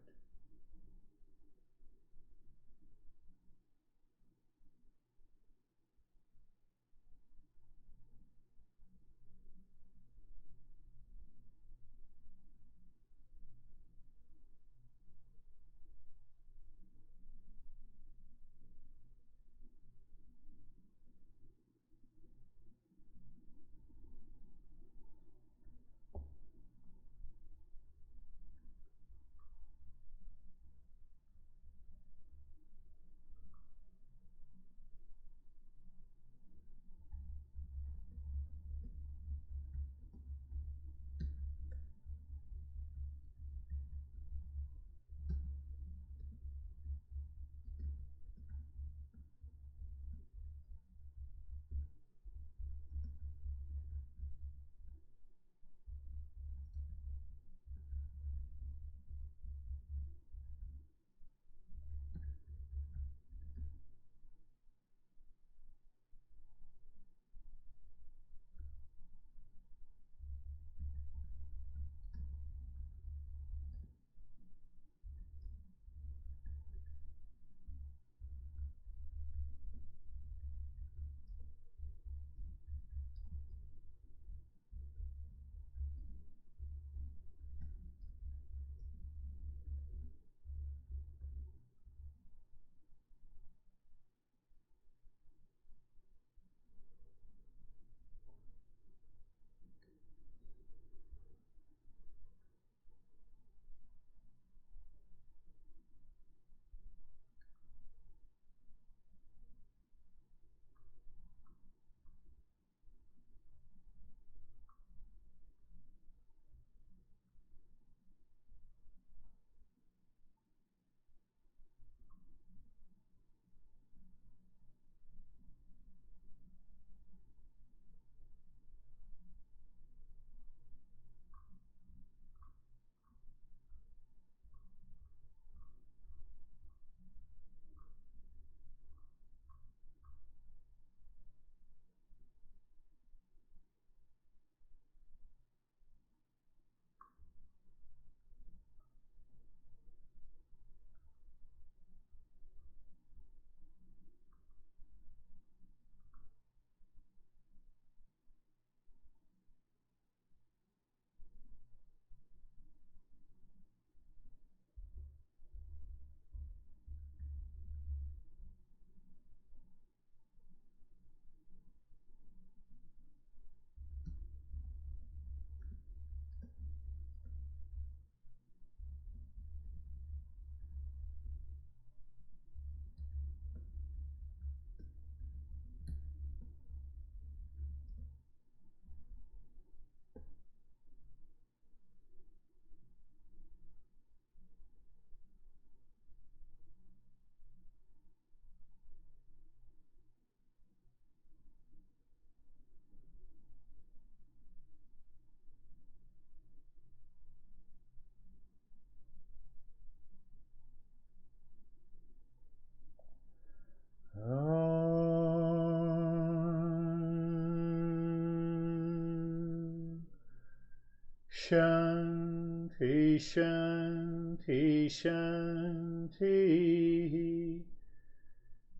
Shanti, Shanti, Shanti.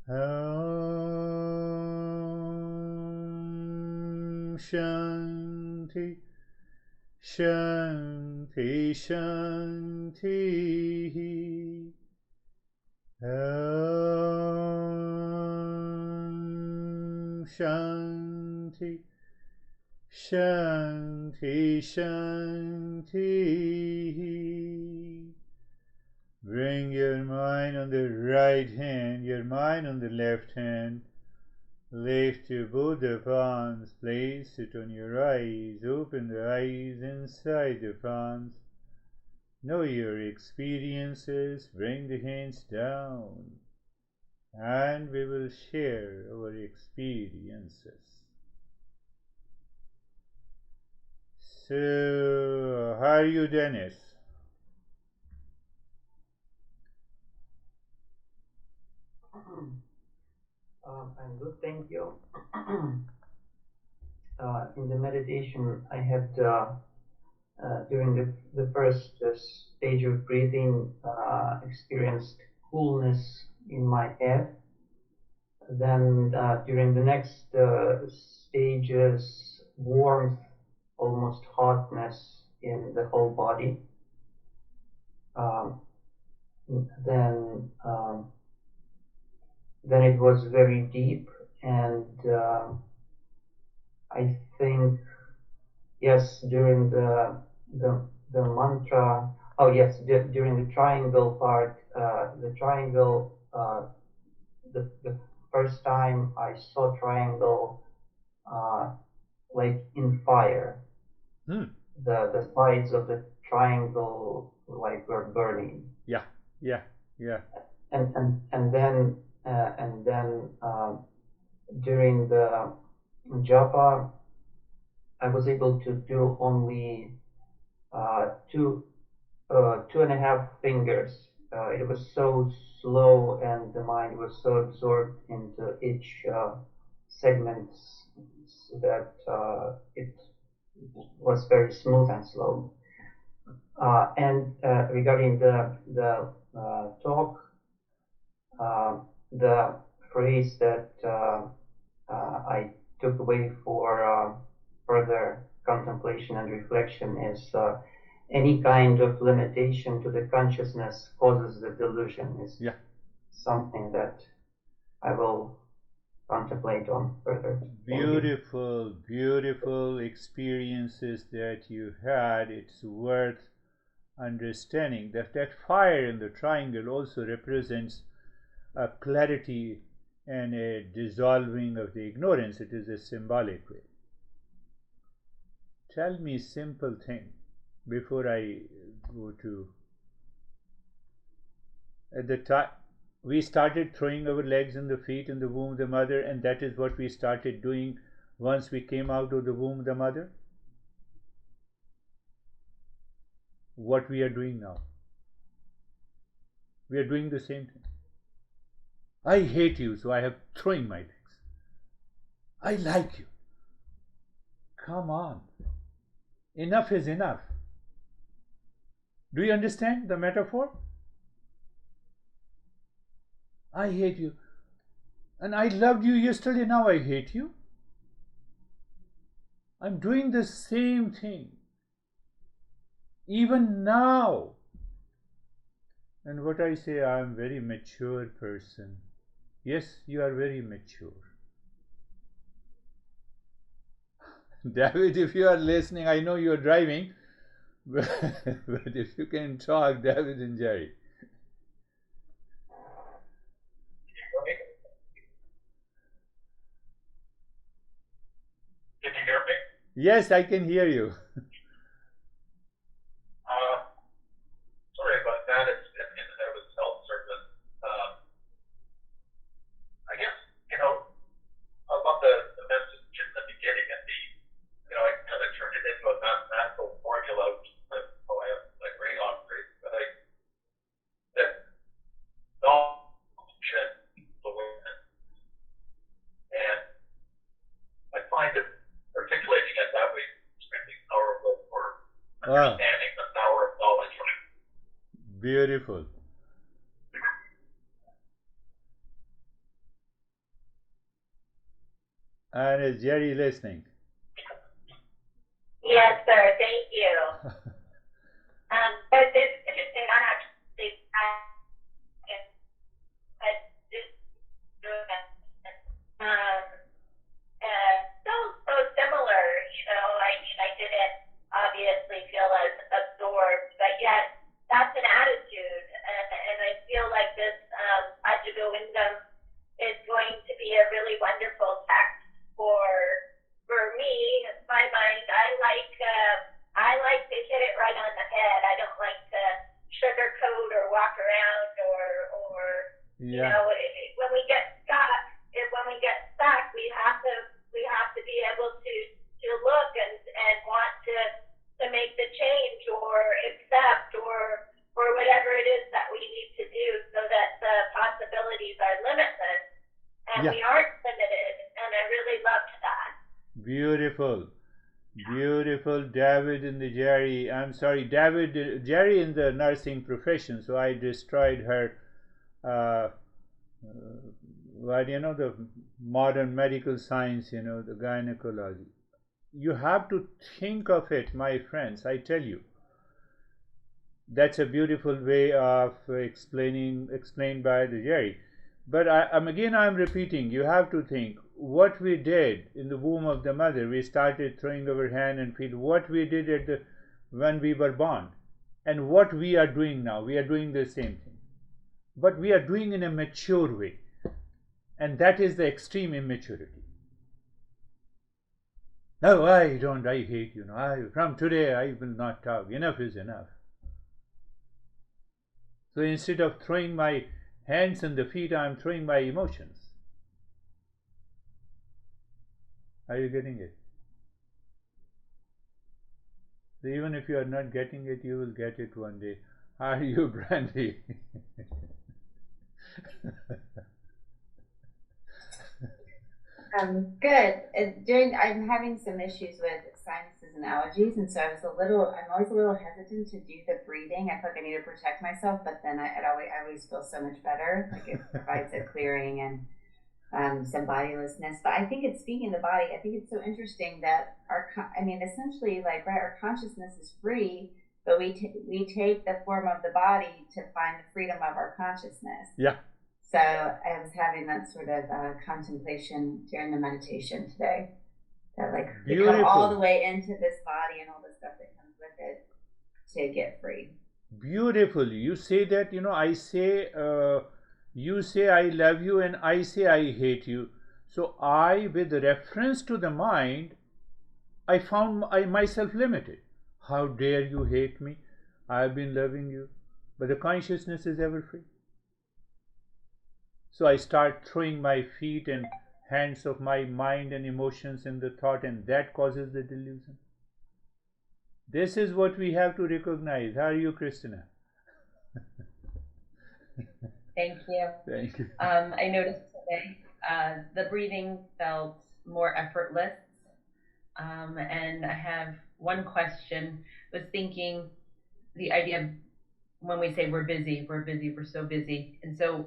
Om Shanti, Shanti, Shanti. Om Shanti, Shanti, Shanti. Bring your mind on the right hand, your mind on the left hand. Lift your both the palms, place it on your eyes, open the eyes inside the palms. Know your experiences, bring the hands down, and we will share our experiences. So, how are you, Dennis? I'm good, thank you. In the meditation, I had during the first stage of breathing experienced coolness in my head. Then during the next stages, warmth, almost hotness in the whole body. Um, then then it was very deep, and I think yes, during the mantra. Oh yes, during the triangle part, the triangle. The first time I saw triangle like in fire. The sides of the triangle like were burning. Yeah. And then during the japa, I was able to do only two 2.5 fingers. It was so slow, and the mind was so absorbed into each segment that it was very smooth and slow. And regarding the talk, the phrase that I took away for further contemplation and reflection is any kind of limitation to the consciousness causes the delusion. Is something that I will contemplate on further. Beautiful, beautiful experiences that you had. It's worth understanding that fire in the triangle also represents a clarity and a dissolving of the ignorance. It is a symbolic way. Tell me a simple thing before I go to. At the time, we started throwing our legs and the feet in the womb of the mother, and that is what we started doing once we came out of the womb of the mother. What we are doing now, we are doing the same thing. I hate you, so I have throwing my legs. I like you. Come on. Enough is enough. Do you understand the metaphor? I hate you. And I loved you yesterday, now I hate you. I'm doing the same thing. Even now. And what I say, I am a very mature person. Yes, you are very mature. David, if you are listening, I know you are driving, but if you can talk, David and Jerry. Can you hear me? Yes, I can hear you. Sorry about that. I was self-service. I guess, about the message in the beginning and I kind of turned it into a mathematical formula, which is how I have my brain operates. But I said, knowledge and awareness. And I find that articulating it that way is extremely powerful. understanding the power of knowledge. Beautiful. And is Jerry listening? Yes, sir. Thank you. But it's interesting. I actually I just so similar. You know, I mean, I didn't obviously feel as absorbed, but yet that's an attitude, and I feel like this Ajita Wyndham is going to be a really wonderful text for me. My mind, I like to hit it right on the head. I don't like to sugarcoat or walk around or you Yeah. know, when we get stuck, we have to be able to look and want to make the change or accept or whatever it is that we need to do so that the possibilities are limitless and Yeah. we aren't limited. And I really loved that. Beautiful. Beautiful. David and the Jerry. I'm sorry, Jerry in the nursing profession, so I destroyed her. Well, you know, the modern medical science, you know, the gynecology. You have to think of it, my friends, I tell you. That's a beautiful way of explained by the Jerry. But I'm repeating, you have to think what we did in the womb of the mother. We started throwing our hand and feel what we did when we were born, and what we are doing now. We are doing the same thing, but we are doing in a mature way, and that is the extreme immaturity. No, I don't. I hate you. From today I will not talk. Enough is enough. So instead of throwing my hands and the feet, I am throwing my emotions. Are you getting it? So even if you are not getting it, you will get it one day. Are you, Brandy? Good. I'm having some issues with sinuses and allergies, and so I'm always a little hesitant to do the breathing. I feel like I need to protect myself, but then I always feel so much better. Like it provides a clearing and some bodilessness. But I think it's speaking the body. I think it's so interesting that essentially, like, right, our consciousness is free, but we take the form of the body to find the freedom of our consciousness. Yeah. So I was having that sort of contemplation during the meditation today. That like we come all the way into this body and all the stuff that comes with it to get free. Beautiful. You say that, I say, you say I love you and I say I hate you. So I, with reference to the mind, I found myself limited. How dare you hate me? I've been loving you. But the consciousness is ever free. So I start throwing my feet and hands of my mind and emotions in the thought, and that causes the delusion. This is what we have to recognize. How are you, Christina? Thank you. Thank you. I noticed today the breathing felt more effortless. And I have one question. I was thinking the idea of when we say we're busy, we're so busy. And so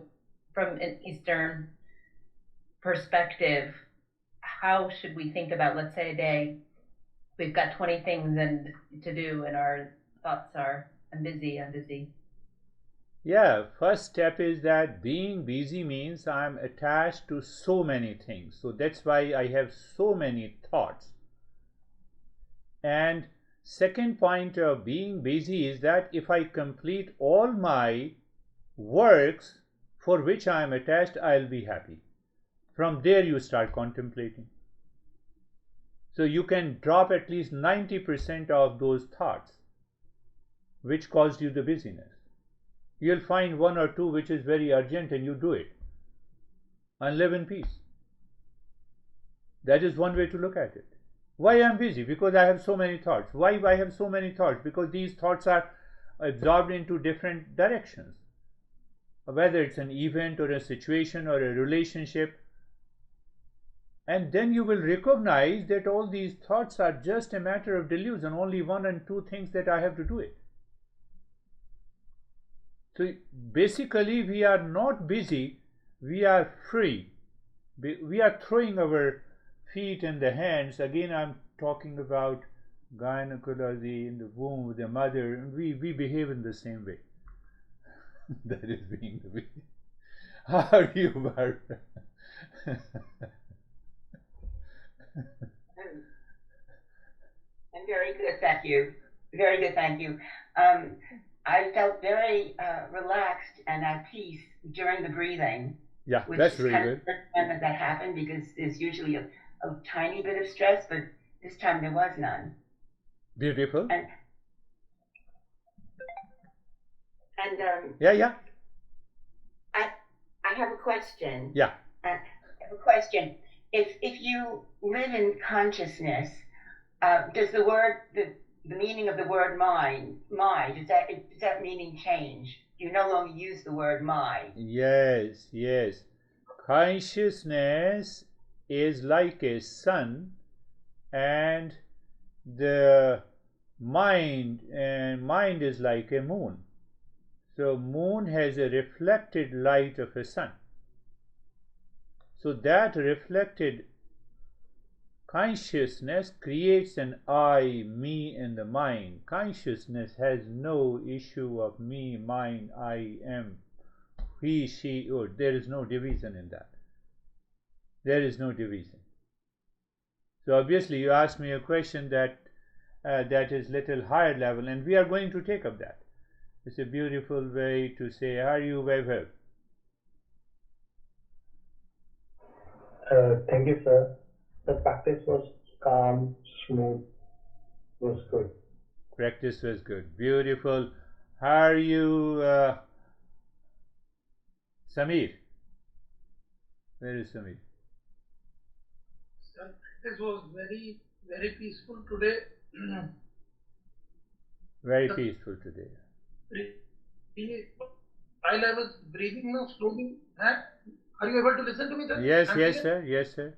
from an Eastern perspective, how should we think about, let's say a day, we've got 20 things to do and our thoughts are, I'm busy. Yeah, first step is that being busy means I'm attached to so many things. So that's why I have so many thoughts. And second point of being busy is that if I complete all my works for which I am attached, I'll be happy. From there you start contemplating. So you can drop at least 90% of those thoughts which caused you the busyness. You'll find one or two which is very urgent and you do it and live in peace. That is one way to look at it. Why I'm busy? Because I have so many thoughts. Why I have so many thoughts? Because these thoughts are absorbed into different directions. Whether it's an event or a situation or a relationship, And then you will recognize that all these thoughts are just a matter of delusion, only one and two things that I have to do it. So basically we are not busy, we are free. We are throwing our feet and the hands. Again, I'm talking about gynecology in the womb of the mother. We behave in the same way. That is being the way. How are you, Barbara? I'm very good, thank you. Very good, thank you. I felt very relaxed and at peace during the breathing. Yeah, which that's is really kind good. of the first time that happened, because there's usually a tiny bit of stress, but this time there was none. Beautiful. And Yeah. I have a question. Yeah. I have a question. If you live in consciousness, does the meaning of the word mind, does that meaning change? You no longer use the word my. Yes. Consciousness is like a sun, and the mind is like a moon. So moon has a reflected light of a sun. So that reflected consciousness creates an I, me in the mind. Consciousness has no issue of me, mine, I am, he, she, or. There is no division in that. There is no division. So obviously you asked me a question that is little higher level, and we are going to take up that. It's a beautiful way to say, how are you, Vaibhav? Thank you, sir. The practice was calm, smooth, was good. Practice was good. Beautiful. How are you, Samir? Where is Samir? Sir, practice was very, very peaceful today. Very peaceful today. While I was breathing now slowly, are you able to listen to me, sir? Yes, sir. Yes, sir.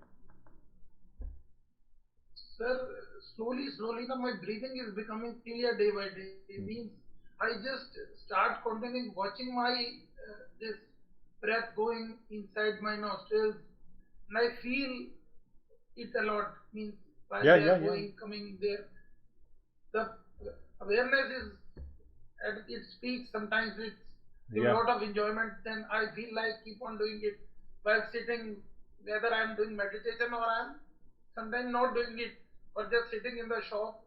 Sir, slowly now my breathing is becoming clear day by day. It means I just start continuing watching my this breath going inside my nostrils, and I feel it a lot. Means while they are going, coming there, the awareness is at its peak. Sometimes it's a lot of enjoyment. Then I feel like keep on doing it while sitting, whether I am doing meditation or I am sometimes not doing it, or just sitting in the shop.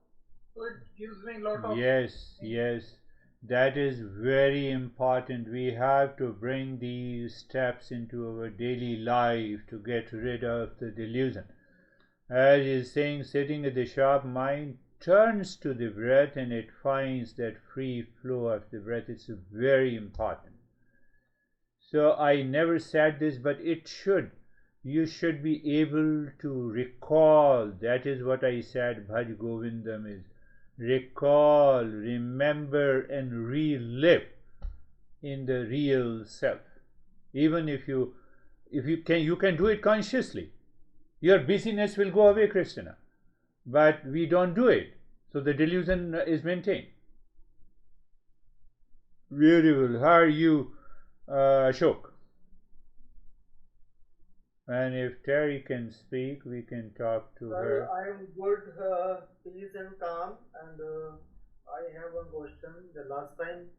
So it gives me a lot of. Yes. That is very important. We have to bring these steps into our daily life to get rid of the delusion. As is saying, sitting at the shop, mind turns to the breath and it finds that free flow of the breath. It's very important. So I never said this, but it should. You should be able to recall. That is what I said, Bhaj Govindam is. Recall, remember, and relive in the real self. Even if you can do it consciously. Your busyness will go away, Christina. But we don't do it. So the delusion is maintained. Beautiful. How are you, Ashok? And if Terry can speak, we can talk to her. I am good, peace and calm. And I have one question. The last time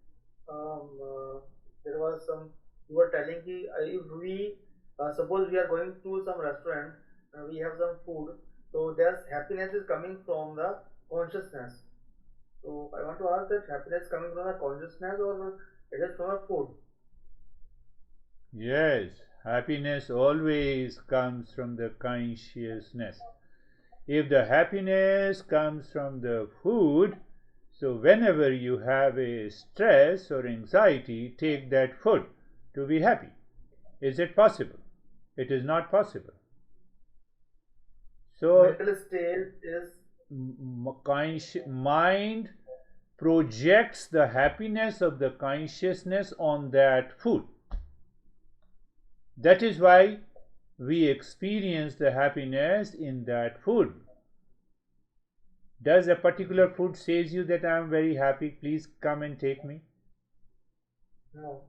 there was some, you were telling me if we suppose we are going to some restaurant, we have some food, so there's happiness is coming from the consciousness. So I want to ask that happiness coming from the consciousness or it is from the food? Yes, happiness always comes from the consciousness. If the happiness comes from the food, so whenever you have a stress or anxiety, take that food to be happy. Is it possible? It is not possible. So mental state is mind projects the happiness of the consciousness on that food. That is why we experience the happiness in that food. Does a particular food says you that I am very happy, please come and take me? No.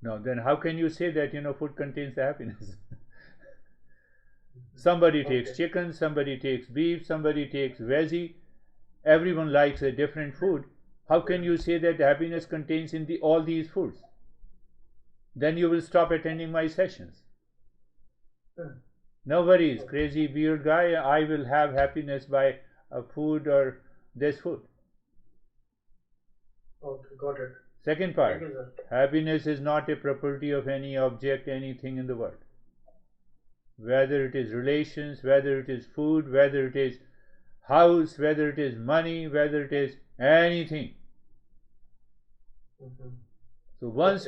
No, then how can you say that food contains the happiness? Somebody takes chicken, somebody takes beef, somebody takes veggie. Everyone likes a different food. How can you say that happiness contains in all these foods? Then you will stop attending my sessions. No worries, crazy weird guy, I will have happiness by a food or this food. Okay, got it. Second part, Thank you, sir. happiness is not a property of any object, anything in the world. Whether it is relations, whether it is food, whether it is house, whether it is money, whether it is anything. So once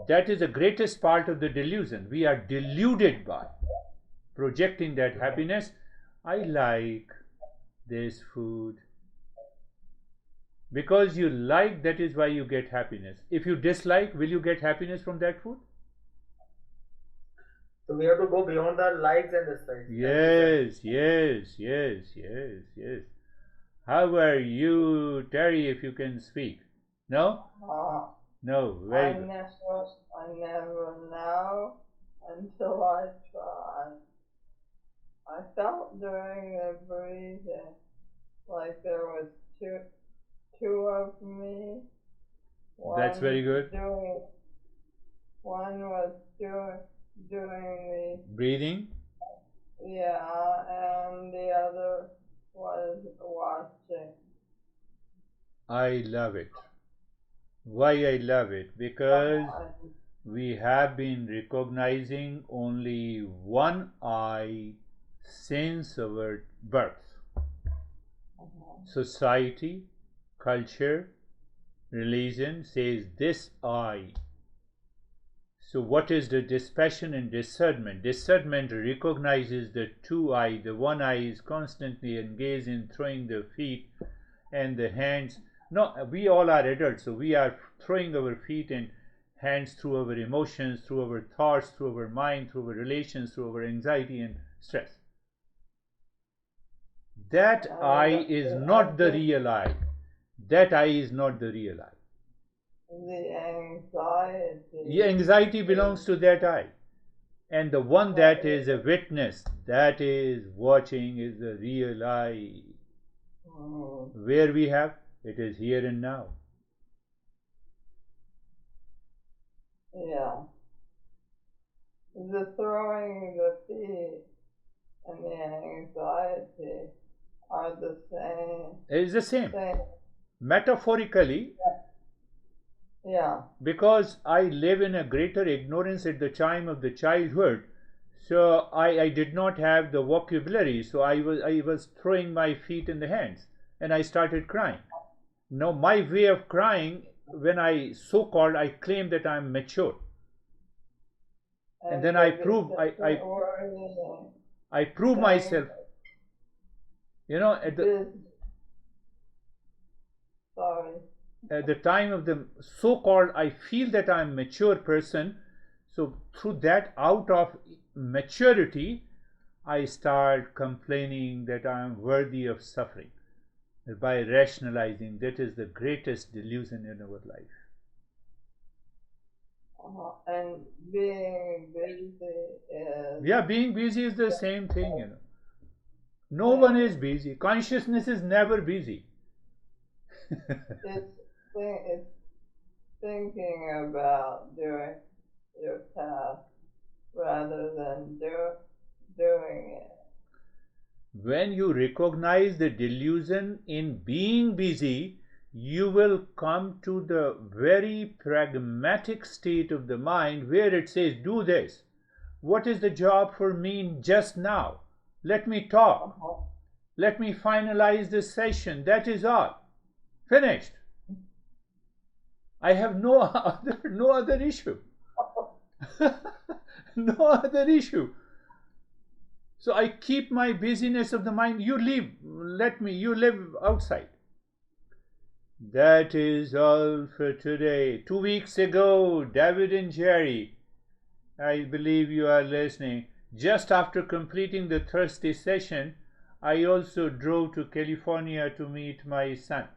that is the greatest part of the delusion. We are deluded by projecting that happiness. I like this food. Because you like, that is why you get happiness. If you dislike, will you get happiness from that food? So we have to go beyond the likes and dislikes. Yes. How are you, Terry, if you can speak? No? No, very good. I never know until I try. I felt during the breathing like there was two of me. That's very good. One was doing the breathing. Yeah, and the other was watching. I love it. Why I love it? Because we have been recognizing only one I since our birth. Society, culture, religion says this I. So what is the dispassion and discernment? Discernment recognizes the two I. The one I is constantly engaged in throwing the feet and the hands. No, we all are adults, so we are throwing our feet and hands through our emotions, through our thoughts, through our mind, through our relations, through our anxiety and stress. That I is not the real I. That I is not the real I. The anxiety. Yeah, anxiety belongs to that I. And the one that is a witness, that is watching, is the real I. Where we have, it is here and now. Yeah. The throwing the feet and the anxiety are the same. It is the same. Metaphorically, yeah. Because I live in a greater ignorance at the time of the childhood, so I did not have the vocabulary, so I was throwing my feet in the hands and I started crying. Now my way of crying, when I so-called, I claim that I am mature. And then I prove I prove myself. At the time of the so-called, I feel that I am a mature person. So through that, out of maturity, I start complaining that I am worthy of suffering. By rationalizing, that is the greatest delusion in our life. And being busy is... Yeah, being busy is the same thing, No one is busy. Consciousness is never busy. It's thinking about doing your task rather than doing it. When you recognize the delusion in being busy, you will come to the very pragmatic state of the mind where it says, do this. What is the job for me just now? Let me talk. Let me finalize this session. That is all. Finished. I have no other issue. No other issue. So I keep my busyness of the mind. You leave. You live outside. That is all for today. 2 weeks ago, David and Jerry, I believe you are listening. Just after completing the Thursday session, I also drove to California to meet my son.